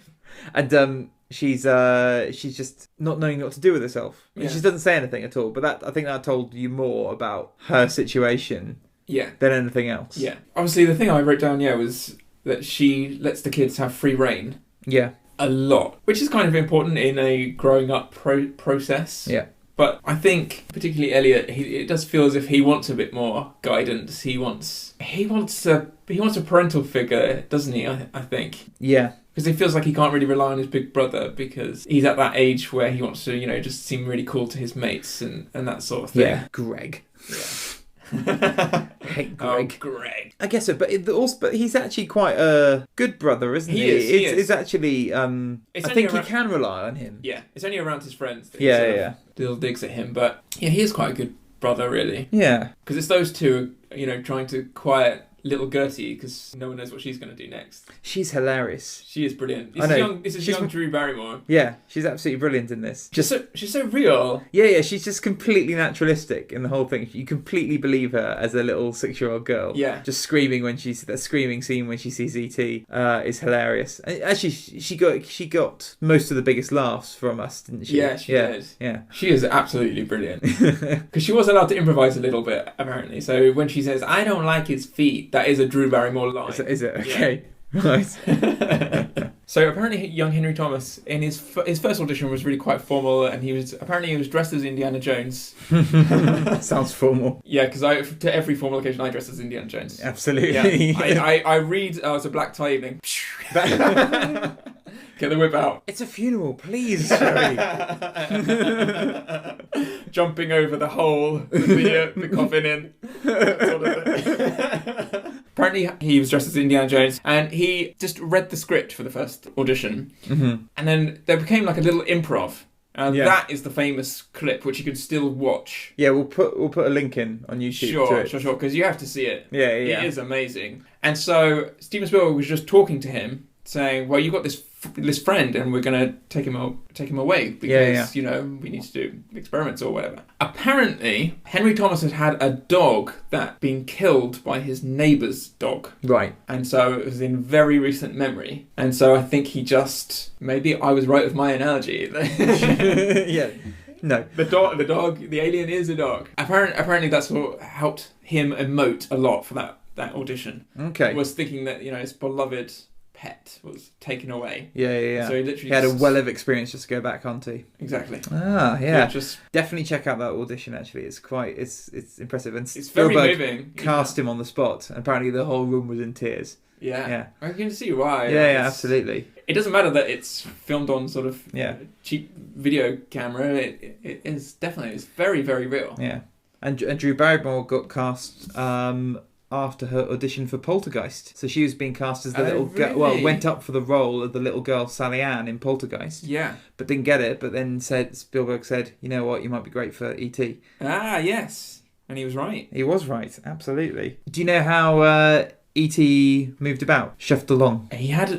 Speaker 1: And she's just not knowing what to do with herself. Yeah. She doesn't say anything at all. But I think that told you more about her situation.
Speaker 2: Yeah.
Speaker 1: Than anything else.
Speaker 2: Yeah. Obviously, the thing I wrote down was that she lets the kids have free reign.
Speaker 1: Yeah.
Speaker 2: A lot, which is kind of important in a growing up process.
Speaker 1: Yeah.
Speaker 2: But I think, particularly Elliot, it does feel as if he wants a bit more guidance. He wants a parental figure, doesn't he? I think.
Speaker 1: Yeah.
Speaker 2: Because he feels like he can't really rely on his big brother because he's at that age where he wants to, just seem really cool to his mates and that sort of thing.
Speaker 1: Yeah, Greg.
Speaker 2: Yeah.
Speaker 1: Hate Greg.
Speaker 2: Oh, Greg.
Speaker 1: I guess so, but he's actually quite a good brother, isn't he?
Speaker 2: He is.
Speaker 1: It's actually, I think he can rely on him.
Speaker 2: Yeah, it's only around his friends that
Speaker 1: Yeah.
Speaker 2: little digs at him, but yeah, he is quite a good brother, really.
Speaker 1: Yeah.
Speaker 2: Because it's those two, trying to quiet little Gertie because no one knows what she's going to do next.
Speaker 1: She's hilarious.
Speaker 2: She is brilliant. This is young Drew Barrymore.
Speaker 1: Yeah, she's absolutely brilliant in this.
Speaker 2: She's so real.
Speaker 1: Yeah, she's just completely naturalistic in the whole thing. You completely believe her as a little 6-year-old girl.
Speaker 2: Yeah.
Speaker 1: Just screaming that screaming scene when she sees E.T. Is hilarious. And actually, she got most of the biggest laughs from us, didn't she?
Speaker 2: Yeah, she did.
Speaker 1: Yeah.
Speaker 2: She is absolutely brilliant. Because she was allowed to improvise a little bit, apparently. So when she says, "I don't like his feet," that is a Drew Barrymore line.
Speaker 1: Is it? Okay. Yeah. Right.
Speaker 2: So apparently young Henry Thomas, in his first audition, was really quite formal, and he was dressed as Indiana Jones.
Speaker 1: Sounds formal.
Speaker 2: Yeah, because to every formal occasion I dress as Indiana Jones.
Speaker 1: Absolutely.
Speaker 2: Yeah. I read, it's a black tie evening. Get the whip out.
Speaker 1: It's a funeral, please, Jerry.
Speaker 2: Jumping over the hole, the coffin in. Sort of. Apparently he was dressed as Indiana Jones, and he just read the script for the first audition, and then there became like a little improv. And that is the famous clip, which you can still watch.
Speaker 1: Yeah, we'll put a link in on YouTube.
Speaker 2: Sure, because you have to see it.
Speaker 1: Yeah.
Speaker 2: It is amazing. And so Steven Spielberg was just talking to him, saying, "Well, you've got this friend, and we're going to take him away because we need to do experiments or whatever." Apparently, Henry Thomas had a dog that been killed by his neighbour's dog.
Speaker 1: Right.
Speaker 2: And so it was in very recent memory. And so I think maybe I was right with my analogy.
Speaker 1: Yeah. No.
Speaker 2: The alien is a dog. Apparently that's what helped him emote a lot for that audition.
Speaker 1: Okay.
Speaker 2: Was thinking that, his beloved pet was taken away.
Speaker 1: Yeah.
Speaker 2: So he
Speaker 1: had a well of experience just to go back onto.
Speaker 2: Exactly.
Speaker 1: Ah, yeah.
Speaker 2: Just
Speaker 1: definitely check out that audition. Actually, it's impressive, and
Speaker 2: it's very moving.
Speaker 1: Cast him on the spot, and apparently the whole room was in tears.
Speaker 2: Yeah. I can see why.
Speaker 1: Yeah, absolutely.
Speaker 2: It doesn't matter that it's filmed on sort of cheap video camera. It is definitely, it's very, very real.
Speaker 1: Yeah, and Drew Barrymore got cast after her audition for Poltergeist. So she was being cast as the little girl. Well, went up for the role of the little girl Sally Ann in Poltergeist.
Speaker 2: Yeah. But
Speaker 1: didn't get it. But then Spielberg said, "You know what? You might be great for E.T."
Speaker 2: Ah, yes. And he was right.
Speaker 1: He was right. Absolutely. Do you know how E.T. moved about? Shuffled along.
Speaker 2: They had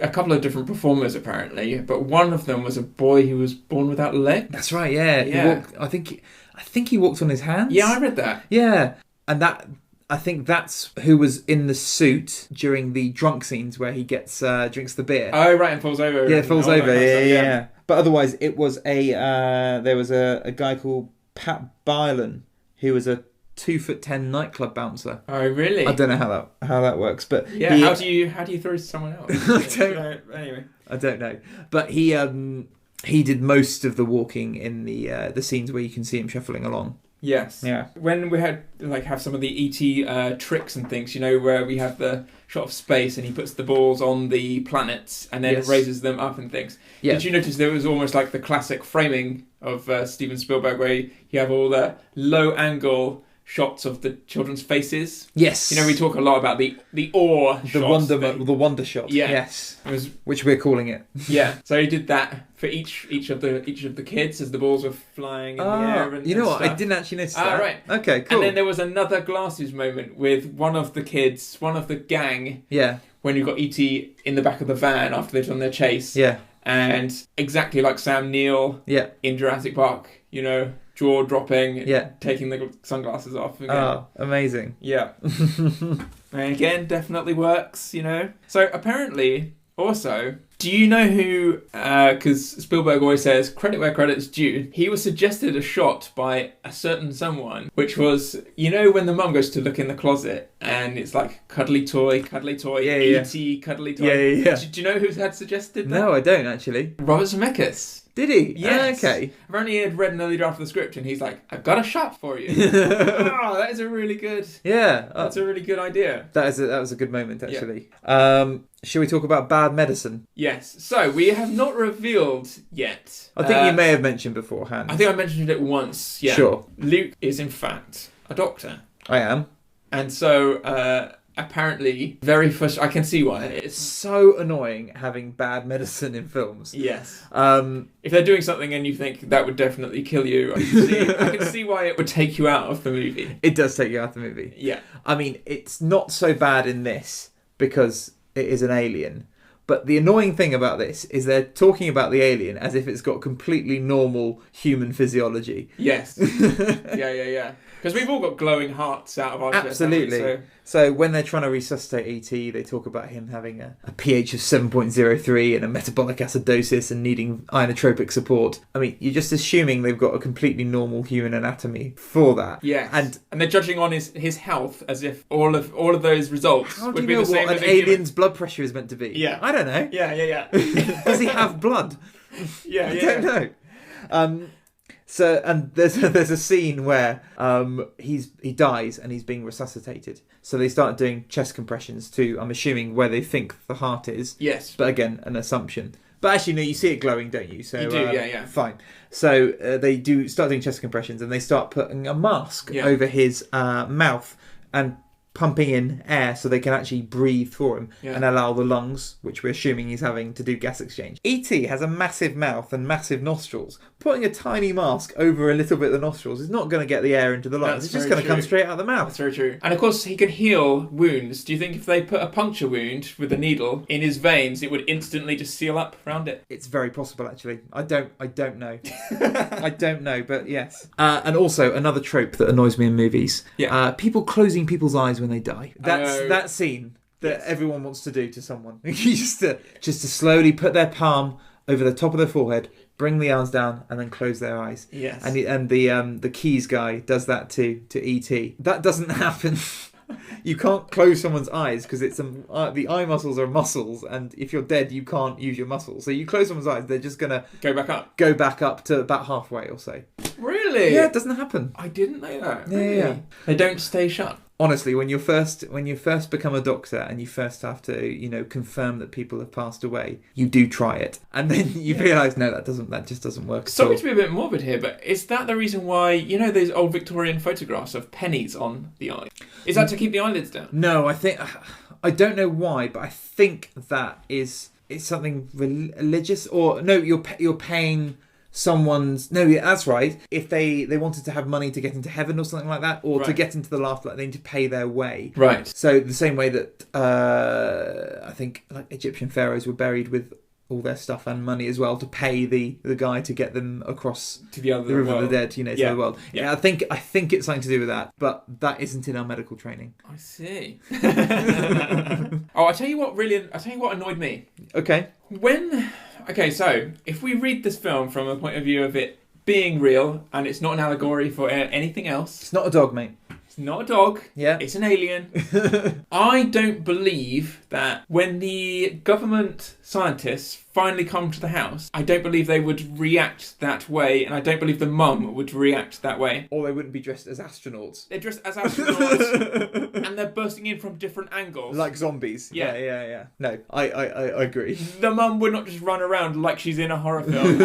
Speaker 2: a couple of different performers apparently, but one of them was a boy who was born without legs.
Speaker 1: That's right. Yeah.
Speaker 2: Yeah.
Speaker 1: I think he walked on his hands.
Speaker 2: Yeah, I read that.
Speaker 1: Yeah. And I think that's who was in the suit during the drunk scenes where he drinks the beer.
Speaker 2: Oh, right, and falls over.
Speaker 1: Yeah, falls over. Yeah. But otherwise, it was there was a guy called Pat Bylan who was a 2'10" nightclub bouncer.
Speaker 2: Oh, really?
Speaker 1: I don't know how that works, but
Speaker 2: yeah. How do you throw someone else?
Speaker 1: Anyway, I don't know. But he did most of the walking in the scenes where you can see him shuffling along.
Speaker 2: Yes.
Speaker 1: Yeah.
Speaker 2: When we had have some of the ET tricks and things, where we have the shot of space and he puts the balls on the planets and then raises them up and things. Yeah. Did you notice there was almost like the classic framing of Steven Spielberg where you have all the low angle shots of the children's faces?
Speaker 1: Yes.
Speaker 2: We talk a lot about the awe shots.
Speaker 1: The wonder shot.
Speaker 2: Yeah.
Speaker 1: Yes. Which we're calling it.
Speaker 2: Yeah. So he did that for each of the kids as the balls were flying in the air and
Speaker 1: what?
Speaker 2: stuff.
Speaker 1: I didn't actually notice that.
Speaker 2: Right.
Speaker 1: Okay, cool.
Speaker 2: And then there was another glasses moment with one of the kids, one of the gang.
Speaker 1: Yeah.
Speaker 2: When you got E.T. in the back of the van after they'd done their chase.
Speaker 1: Yeah.
Speaker 2: And exactly like Sam Neill in Jurassic Park, jaw dropping, taking the sunglasses off again.
Speaker 1: Oh, amazing.
Speaker 2: Yeah. And again, definitely works, So apparently, also, do you know who, because Spielberg always says, credit where credit's due, he was suggested a shot by a certain someone, which was, when the mum goes to look in the closet, and it's like, cuddly toy, E.T., cuddly toy.
Speaker 1: Yeah.
Speaker 2: Do you know who had suggested that?
Speaker 1: No, I don't, actually.
Speaker 2: Robert Zemeckis.
Speaker 1: Did he?
Speaker 2: Yes.
Speaker 1: Okay.
Speaker 2: Apparently he had read an early draft of the script and he's like, I've got a shot for you. Oh, that is a really good...
Speaker 1: Yeah.
Speaker 2: That's a really good idea.
Speaker 1: That was a good moment, actually. Yeah. Shall we talk about bad medicine?
Speaker 2: Yes. So, we have not revealed yet.
Speaker 1: I think you may have mentioned beforehand.
Speaker 2: I think I mentioned it once, yeah.
Speaker 1: Sure.
Speaker 2: Luke is, in fact, a doctor.
Speaker 1: I am.
Speaker 2: And so... apparently, very frustrating. I can see why.
Speaker 1: It's so annoying having bad medicine in films.
Speaker 2: Yes.
Speaker 1: If
Speaker 2: they're doing something and you think that would definitely kill you, I can see why it would take you out of the movie.
Speaker 1: It does take you out of the movie.
Speaker 2: Yeah.
Speaker 1: I mean, it's not so bad in this because it is an alien. But the annoying thing about this is they're talking about the alien as if it's got completely normal human physiology.
Speaker 2: Yes. Yeah. Because we've all got glowing hearts out of our chest.
Speaker 1: Absolutely. So when they're trying to resuscitate E.T., they talk about him having a pH of 7.03 and a metabolic acidosis and needing inotropic support. I mean, you're just assuming they've got a completely normal human anatomy for that.
Speaker 2: Yes. And they're judging on his health as if all of those results would be the same as
Speaker 1: what an alien's blood pressure is meant to be?
Speaker 2: Yeah.
Speaker 1: I don't know.
Speaker 2: Yeah.
Speaker 1: Does he have blood?
Speaker 2: Yeah.
Speaker 1: I don't know. So, and there's a scene where he dies and he's being resuscitated. So they start doing chest compressions to, I'm assuming, where they think the heart is.
Speaker 2: Yes.
Speaker 1: But again, an assumption. But actually, no, you see it glowing, don't you? So,
Speaker 2: you do, yeah.
Speaker 1: Fine. So they do start doing chest compressions and they start putting a mask over his mouth and pumping in air so they can actually breathe for him and allow the lungs, which we're assuming he's having, to do gas exchange. E.T. has a massive mouth and massive nostrils. Putting a tiny mask over a little bit of the nostrils is not going to get the air into the lungs. It's just going to come straight out of the mouth.
Speaker 2: That's very true. And of course, he can heal wounds. Do you think if they put a puncture wound with a needle in his veins, it would instantly just seal up around it?
Speaker 1: It's very possible, actually. I don't know. I don't know, but yes. And also, another trope that annoys me in movies. Yeah. People closing people's eyes when they die. That's that scene that everyone wants to do to someone. just to slowly put their palm over the top of their forehead, bring the arms down, and then close their eyes.
Speaker 2: Yes.
Speaker 1: And the keys guy does that to E.T. That doesn't happen. You can't close someone's eyes because it's the eye muscles are muscles, and if you're dead, you can't use your muscles. So you close someone's eyes, they're just gonna
Speaker 2: go back up
Speaker 1: to about halfway or so.
Speaker 2: Really?
Speaker 1: Yeah, it doesn't happen.
Speaker 2: I didn't know that.
Speaker 1: Really? Yeah.
Speaker 2: They don't stay shut.
Speaker 1: Honestly, when you first become a doctor and you first have to, confirm that people have passed away, you do try it, and then you realise no, that just doesn't work.
Speaker 2: Sorry to be a bit morbid here, but is that the reason why those old Victorian photographs of pennies on the eye? Is that to keep the eyelids down?
Speaker 1: No, I don't know why, but I think that it's something religious, or no, you're paying someone's... No, yeah, that's right. If they wanted to have money to get into heaven or something like that, or to get into the afterlife, they need to pay their way.
Speaker 2: Right.
Speaker 1: So the same way that I think like Egyptian pharaohs were buried with all their stuff and money as well to pay the guy to get them across
Speaker 2: to the other
Speaker 1: river
Speaker 2: world.
Speaker 1: of the dead, to the other world. Yeah, I think it's something to do with that, but that isn't in our medical training.
Speaker 2: I see. I'll tell you what annoyed me.
Speaker 1: Okay.
Speaker 2: So if we read this film from a point of view of it being real and it's not an allegory for anything else.
Speaker 1: It's not a dog, mate.
Speaker 2: It's not a dog.
Speaker 1: Yeah.
Speaker 2: It's an alien. I don't believe that when the government scientists finally come to the house, I don't believe they would react that way, and I don't believe the mum would react that way.
Speaker 1: Or they wouldn't be dressed as astronauts.
Speaker 2: They're dressed as astronauts, and they're bursting in from different angles.
Speaker 1: Like zombies. Yeah. No, I agree.
Speaker 2: The mum would not just run around like she's in a horror film.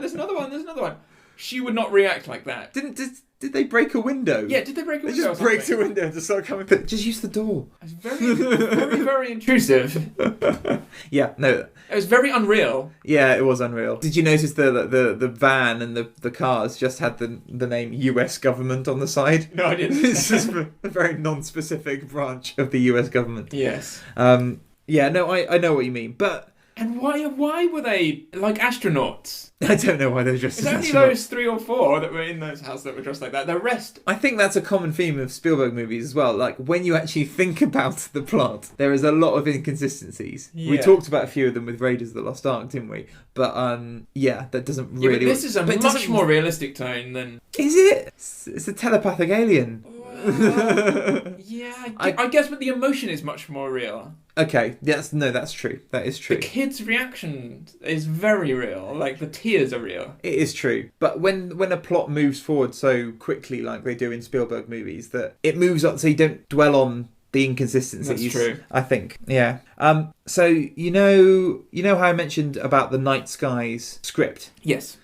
Speaker 2: There's another one. She would not react like that.
Speaker 1: Did they break a window?
Speaker 2: Yeah, did they break a window?
Speaker 1: They just break the window and just start coming. Just use the door.
Speaker 2: It's very, very, very intrusive.
Speaker 1: Yeah, no.
Speaker 2: It was very unreal.
Speaker 1: Yeah, it was unreal. Did you notice the van and the cars just had the name US government on the side?
Speaker 2: No, I didn't.
Speaker 1: It's just a very non-specific branch of the US government.
Speaker 2: Yes.
Speaker 1: Yeah, no, I know what you mean, but...
Speaker 2: And why were they like astronauts?
Speaker 1: I don't know why they're dressed as astronauts.
Speaker 2: It's only those 3 or 4 that were in those houses that were dressed like that. The rest...
Speaker 1: I think that's a common theme of Spielberg movies as well. Like, when you actually think about the plot, there is a lot of inconsistencies. Yeah. We talked about a few of them with Raiders of the Lost Ark, didn't we? But, that doesn't really...
Speaker 2: but this is a much more realistic tone than...
Speaker 1: Is it? It's a telepathic alien.
Speaker 2: Yeah, I guess, but the emotion is much more real.
Speaker 1: Okay, that's true. That is true.
Speaker 2: The kid's reaction is very real. Like, the tears are real.
Speaker 1: It is true. But when a plot moves forward so quickly, like they do in Spielberg movies, that it moves up, so you don't dwell on the inconsistencies.
Speaker 2: That's true.
Speaker 1: I think. Yeah. So you know how I mentioned about the Night Skies script?
Speaker 2: Yes.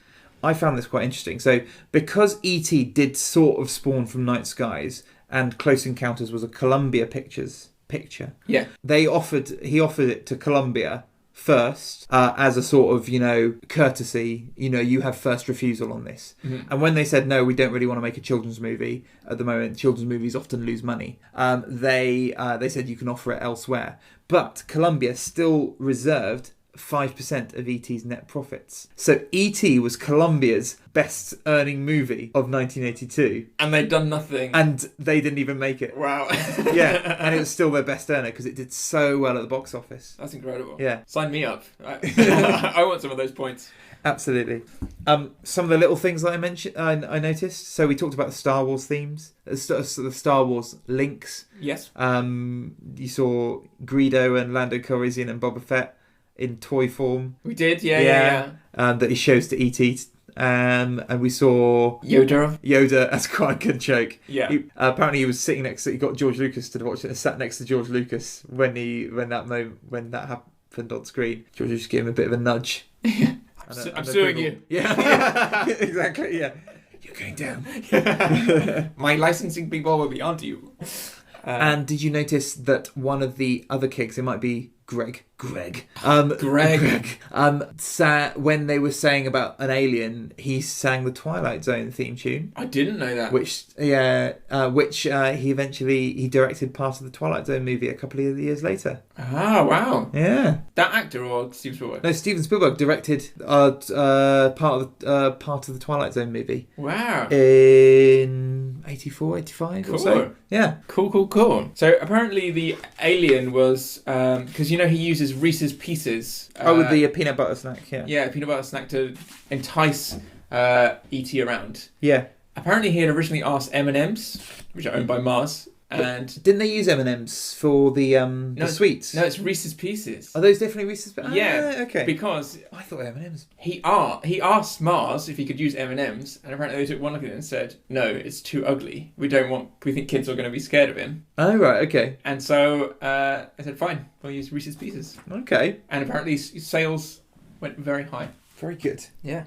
Speaker 1: I found this quite interesting. So because E.T. did sort of spawn from Night Skies and Close Encounters was a Columbia Pictures picture.
Speaker 2: Yeah.
Speaker 1: He offered it to Columbia first as a sort of, courtesy, you have first refusal on this.
Speaker 2: Mm-hmm.
Speaker 1: And when they said, no, we don't really want to make a children's movie, at the moment, children's movies often lose money, they said you can offer it elsewhere. But Columbia still reserved 5% of E.T.'s net profits. So E.T. was Columbia's best earning movie of 1982.
Speaker 2: And they'd done nothing.
Speaker 1: And they didn't even make it.
Speaker 2: Wow.
Speaker 1: Yeah, and it was still their best earner because it did so well at the box office.
Speaker 2: That's incredible.
Speaker 1: Yeah.
Speaker 2: Sign me up. I want some of those points.
Speaker 1: Absolutely. Some of the little things that I mentioned, I noticed. So we talked about the Star Wars themes, the Star Wars links.
Speaker 2: Yes.
Speaker 1: You saw Greedo and Lando Calrissian and Boba Fett in toy form.
Speaker 2: We did, yeah.
Speaker 1: That he shows to E.T. And we saw
Speaker 2: Yoda.
Speaker 1: That's quite a good joke.
Speaker 2: Yeah.
Speaker 1: Apparently he was sitting next to, he got George Lucas to watch it and sat next to George Lucas when that happened on screen. George Lucas gave him a bit of a nudge.
Speaker 2: I'm suing you.
Speaker 1: Yeah. Exactly, yeah. You're going down.
Speaker 2: My licensing people will be onto you.
Speaker 1: And did you notice that one of the other kicks, it might be Greg. When they were saying about an alien, he sang the Twilight Zone theme tune.
Speaker 2: I didn't know that.
Speaker 1: Which he eventually directed part of the Twilight Zone movie a couple of years later.
Speaker 2: Ah, wow.
Speaker 1: Yeah.
Speaker 2: That actor or Steven Spielberg?
Speaker 1: No, Steven Spielberg directed part of the Twilight Zone movie.
Speaker 2: Wow.
Speaker 1: In 84, 85 or so. Yeah.
Speaker 2: Cool. So apparently the alien was because he uses Reese's Pieces.
Speaker 1: With the peanut butter snack. Yeah.
Speaker 2: Yeah, peanut butter snack to entice E.T. around.
Speaker 1: Yeah.
Speaker 2: Apparently he had originally asked M&M's, which are owned by Mars. And
Speaker 1: didn't they use M&M's for the sweets?
Speaker 2: No, it's Reese's Pieces.
Speaker 1: Are those definitely Reese's?
Speaker 2: Yeah,
Speaker 1: okay.
Speaker 2: Because
Speaker 1: I thought M&M's.
Speaker 2: He asked Mars if he could use M&M's, and apparently they took one look at it and said, "No, it's too ugly. We think kids are going to be scared of him."
Speaker 1: Oh right, okay.
Speaker 2: And so I said, "Fine, we'll use Reese's Pieces."
Speaker 1: Okay.
Speaker 2: And apparently sales went very high.
Speaker 1: Very good.
Speaker 2: Yeah.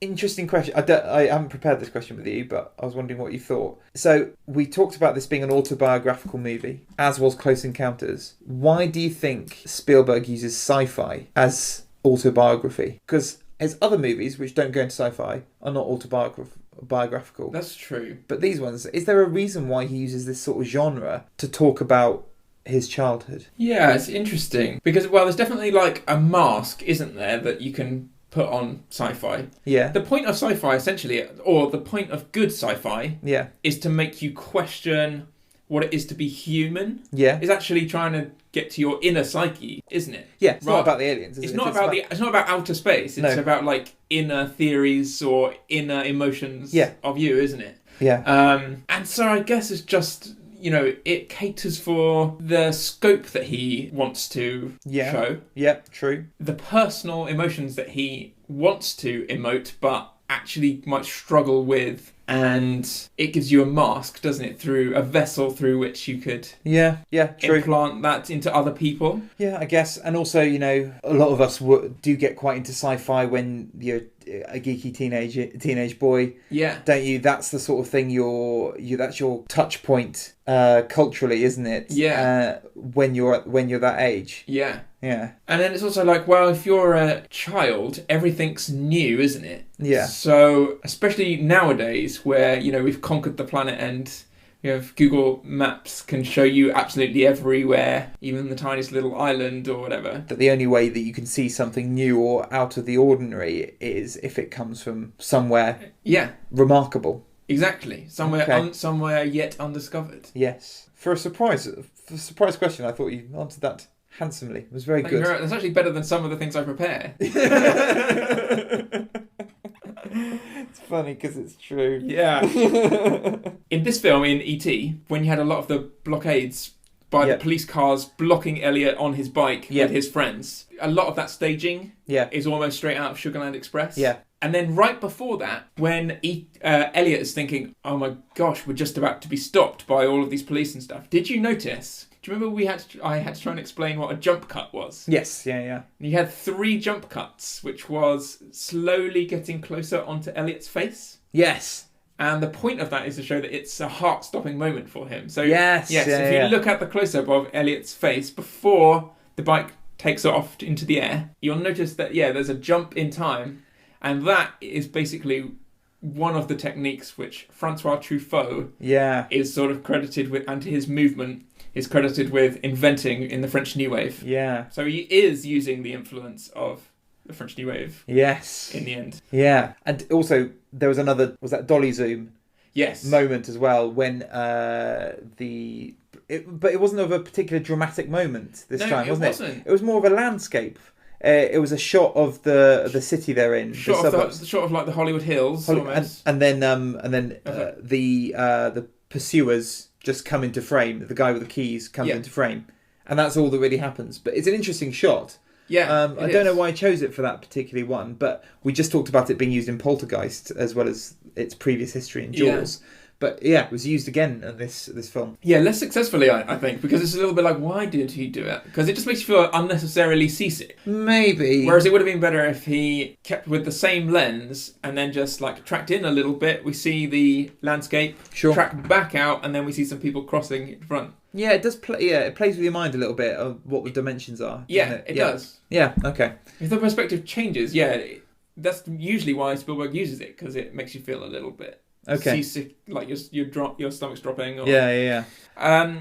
Speaker 1: Interesting question. I haven't prepared this question with you, but I was wondering what you thought. So we talked about this being an autobiographical movie, as was Close Encounters. Why do you think Spielberg uses sci-fi as autobiography? Because his other movies, which don't go into sci-fi, are not autobiographical.
Speaker 2: That's true.
Speaker 1: But these ones, is there a reason why he uses this sort of genre to talk about his childhood?
Speaker 2: Yeah, it's interesting. Because, there's definitely like a mask, isn't there, that you can put on sci-fi.
Speaker 1: Yeah.
Speaker 2: The point of sci-fi, essentially, or the point of good sci-fi, is to make you question what it is to be human.
Speaker 1: Yeah.
Speaker 2: It's actually trying to get to your inner psyche, isn't it?
Speaker 1: Yeah. It's not about the aliens.
Speaker 2: It's not about outer space. It's about like inner theories or inner emotions of you, isn't it?
Speaker 1: Yeah.
Speaker 2: And so I guess it's just, it caters for the scope that he wants to show.
Speaker 1: Yeah, true.
Speaker 2: The personal emotions that he wants to emote, but actually might struggle with. And it gives you a mask, doesn't it? Through a vessel through which you could
Speaker 1: true.
Speaker 2: implant that into other people.
Speaker 1: Yeah, I guess. And also, a lot of us do get quite into sci-fi when you're a geeky teenage boy.
Speaker 2: Yeah.
Speaker 1: Don't you? That's the sort of thing that's your touch point culturally, isn't it?
Speaker 2: Yeah.
Speaker 1: When you're that age.
Speaker 2: Yeah.
Speaker 1: Yeah.
Speaker 2: And then it's also like, well, if you're a child, everything's new, isn't it?
Speaker 1: Yeah.
Speaker 2: So, especially nowadays where, we've conquered the planet and you have Google Maps can show you absolutely everywhere, even the tiniest little island or whatever.
Speaker 1: That the only way that you can see something new or out of the ordinary is if it comes from somewhere remarkable.
Speaker 2: Exactly. Somewhere yet undiscovered.
Speaker 1: Yes. For a surprise question, I thought you answered that handsomely. It was very good.
Speaker 2: That's actually better than some of the things I prepare.
Speaker 1: It's funny because it's true.
Speaker 2: Yeah. In this film, in E.T., when you had a lot of the blockades by the police cars blocking Elliot on his bike with his friends, a lot of that staging is almost straight out of Sugarland Express.
Speaker 1: Yeah.
Speaker 2: And then right before that, when Elliot is thinking, oh my gosh, we're just about to be stopped by all of these police and stuff. Did you notice? Do you remember I had to try and explain what a jump cut was?
Speaker 1: Yes, yeah.
Speaker 2: You had 3 jump cuts, which was slowly getting closer onto Elliot's face.
Speaker 1: Yes.
Speaker 2: And the point of that is to show that it's a heart-stopping moment for him. So
Speaker 1: if
Speaker 2: you look at the close-up of Elliot's face before the bike takes off into the air, you'll notice that, there's a jump in time. And that is basically one of the techniques which Francois Truffaut is sort of credited with, and his movement is credited with inventing in the French New Wave.
Speaker 1: Yeah.
Speaker 2: So he is using the influence of the French New Wave.
Speaker 1: Yes.
Speaker 2: In the end.
Speaker 1: Yeah. And also, there was another, was that dolly zoom?
Speaker 2: Yes.
Speaker 1: Moment as well, when but it wasn't of a particular dramatic moment this time, wasn't it? It was more of a landscape. It was a shot of the city they're in, the
Speaker 2: shot of like the Hollywood Hills, almost.
Speaker 1: and then the pursuers just come into frame. The guy with the keys comes into frame, and that's all that really happens. But it's an interesting shot.
Speaker 2: Yeah,
Speaker 1: I don't know why I chose it for that particular one, but we just talked about it being used in Poltergeist as well as its previous history in Jaws. Yeah. But it was used again in this film. Yeah,
Speaker 2: less successfully, I think, because it's a little bit like, why did he do it? Because it just makes you feel unnecessarily seasick.
Speaker 1: Maybe.
Speaker 2: Whereas it would have been better if he kept with the same lens and then just like tracked in a little bit. We see the landscape, track back out, and then we see some people crossing in front.
Speaker 1: Yeah, it does play. Yeah, it plays with your mind a little bit of what the dimensions are.
Speaker 2: Yeah, it does.
Speaker 1: Yeah, okay.
Speaker 2: If the perspective changes, that's usually why Spielberg uses it, because it makes you feel a little bit seasick, like your stomach's dropping. Or,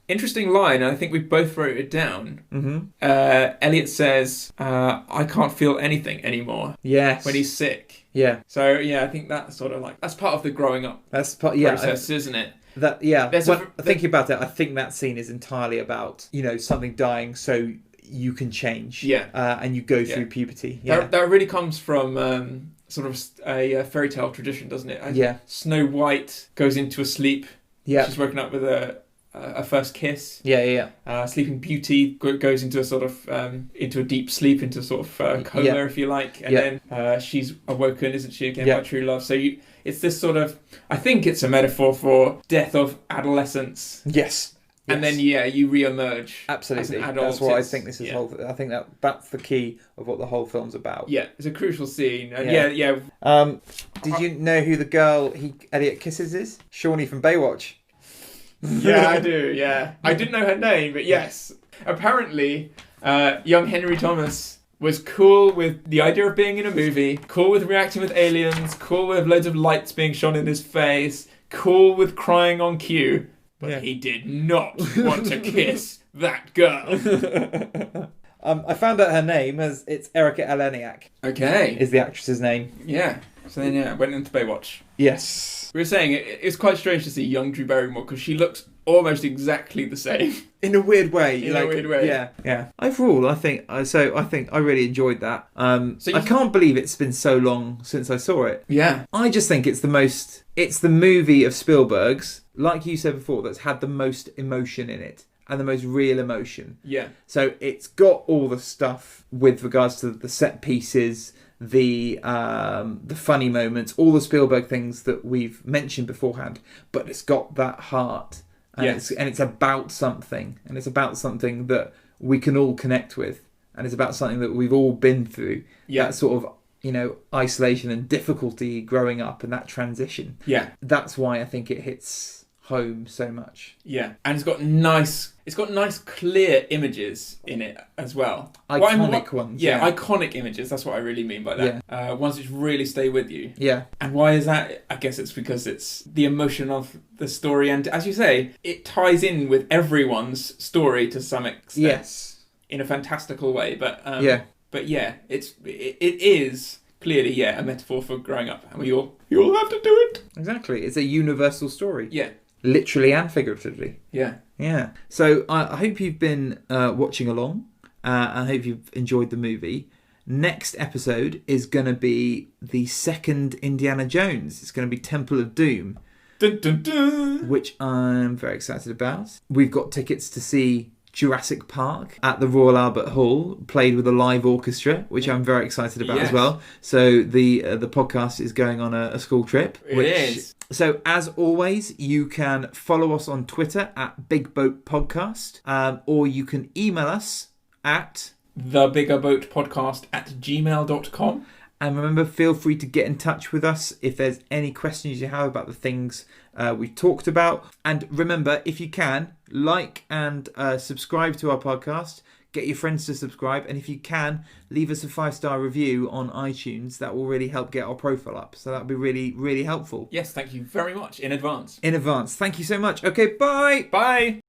Speaker 2: interesting line, and I think we both wrote it down.
Speaker 1: Mm-hmm.
Speaker 2: Elliot says, "I can't feel anything anymore."
Speaker 1: Yes,
Speaker 2: when he's sick.
Speaker 1: Yeah.
Speaker 2: So I think that's sort of like that's part of the growing up.
Speaker 1: That's
Speaker 2: process, isn't it?
Speaker 1: That thinking about it, I think that scene is entirely about something dying, so you can change. And you go through puberty. Yeah,
Speaker 2: that really comes from sort of a fairy tale tradition, doesn't it? Snow White goes into a sleep. Yeah, she's woken up with a first kiss. Sleeping Beauty goes into a sort of into a deep sleep, into sort of coma, if you like, and then she's awoken, isn't she, again by true love? So it's this sort of, I think it's a metaphor for death of adolescence.
Speaker 1: Yes.
Speaker 2: And then you re-emerge.
Speaker 1: Absolutely.
Speaker 2: As an adult.
Speaker 1: That's what I think this is whole. I think that's the key of what the whole film's about.
Speaker 2: Yeah, it's a crucial scene. And
Speaker 1: did you know who the girl Elliot kisses is? Shawnee from Baywatch.
Speaker 2: Yeah, I do. Yeah, I didn't know her name, but yes. Apparently, young Henry Thomas was cool with the idea of being in a movie, cool with reacting with aliens, cool with loads of lights being shone in his face, cool with crying on cue, but he did not want to kiss that girl.
Speaker 1: I found out her name it's Erica Eleniak.
Speaker 2: Okay.
Speaker 1: Is the actress's name.
Speaker 2: Yeah. So then, went into Baywatch.
Speaker 1: Yes.
Speaker 2: We were saying it's quite strange to see young Drew Barrymore because she looks almost exactly the same.
Speaker 1: In a weird way.
Speaker 2: In a weird way.
Speaker 1: Yeah. Overall, I think I really enjoyed that. I can't believe it's been so long since I saw it.
Speaker 2: Yeah.
Speaker 1: I just think it's the movie of Spielberg's, like you said before, that's had the most emotion in it. And the most real emotion.
Speaker 2: Yeah.
Speaker 1: So it's got all the stuff with regards to the set pieces, the funny moments, all the Spielberg things that we've mentioned beforehand. But it's got that heart, and it's about something, and it's about something that we can all connect with, and it's about something that we've all been through.
Speaker 2: Yeah.
Speaker 1: That sort of isolation and difficulty growing up, and that transition.
Speaker 2: Yeah.
Speaker 1: That's why I think it hits home so much.
Speaker 2: Yeah, and it's got nice clear images in it as well.
Speaker 1: Iconic ones.
Speaker 2: Yeah, iconic images. That's what I really mean by that.
Speaker 1: Yeah.
Speaker 2: Ones which really stay with you.
Speaker 1: Yeah.
Speaker 2: And why is that? I guess it's because it's the emotion of the story, and as you say, it ties in with everyone's story to some extent.
Speaker 1: Yes.
Speaker 2: In a fantastical way, but But it is clearly a metaphor for growing up, and we all have to do it.
Speaker 1: Exactly, it's a universal story.
Speaker 2: Yeah.
Speaker 1: Literally and figuratively.
Speaker 2: Yeah.
Speaker 1: Yeah. So I hope you've been watching along. I hope you've enjoyed the movie. Next episode is going to be the second Indiana Jones. It's going to be Temple of Doom.
Speaker 2: Dun, dun, dun.
Speaker 1: Which I'm very excited about. We've got tickets to see Jurassic Park at the Royal Albert Hall, played with a live orchestra, which I'm very excited about as well. So the podcast is going on a school trip.
Speaker 2: It is.
Speaker 1: So as always, you can follow us on Twitter at Big Boat Podcast, or you can email us at
Speaker 2: thebiggerboatpodcast@gmail.com.
Speaker 1: And remember, feel free to get in touch with us if there's any questions you have about the things we talked about. And remember, if you can, like and subscribe to our podcast. Get your friends to subscribe. And if you can, leave us a 5-star review on iTunes. That will really help get our profile up. So that would be really, really helpful.
Speaker 2: Yes, thank you very much in advance.
Speaker 1: In advance. Thank you so much. Okay, bye.
Speaker 2: Bye.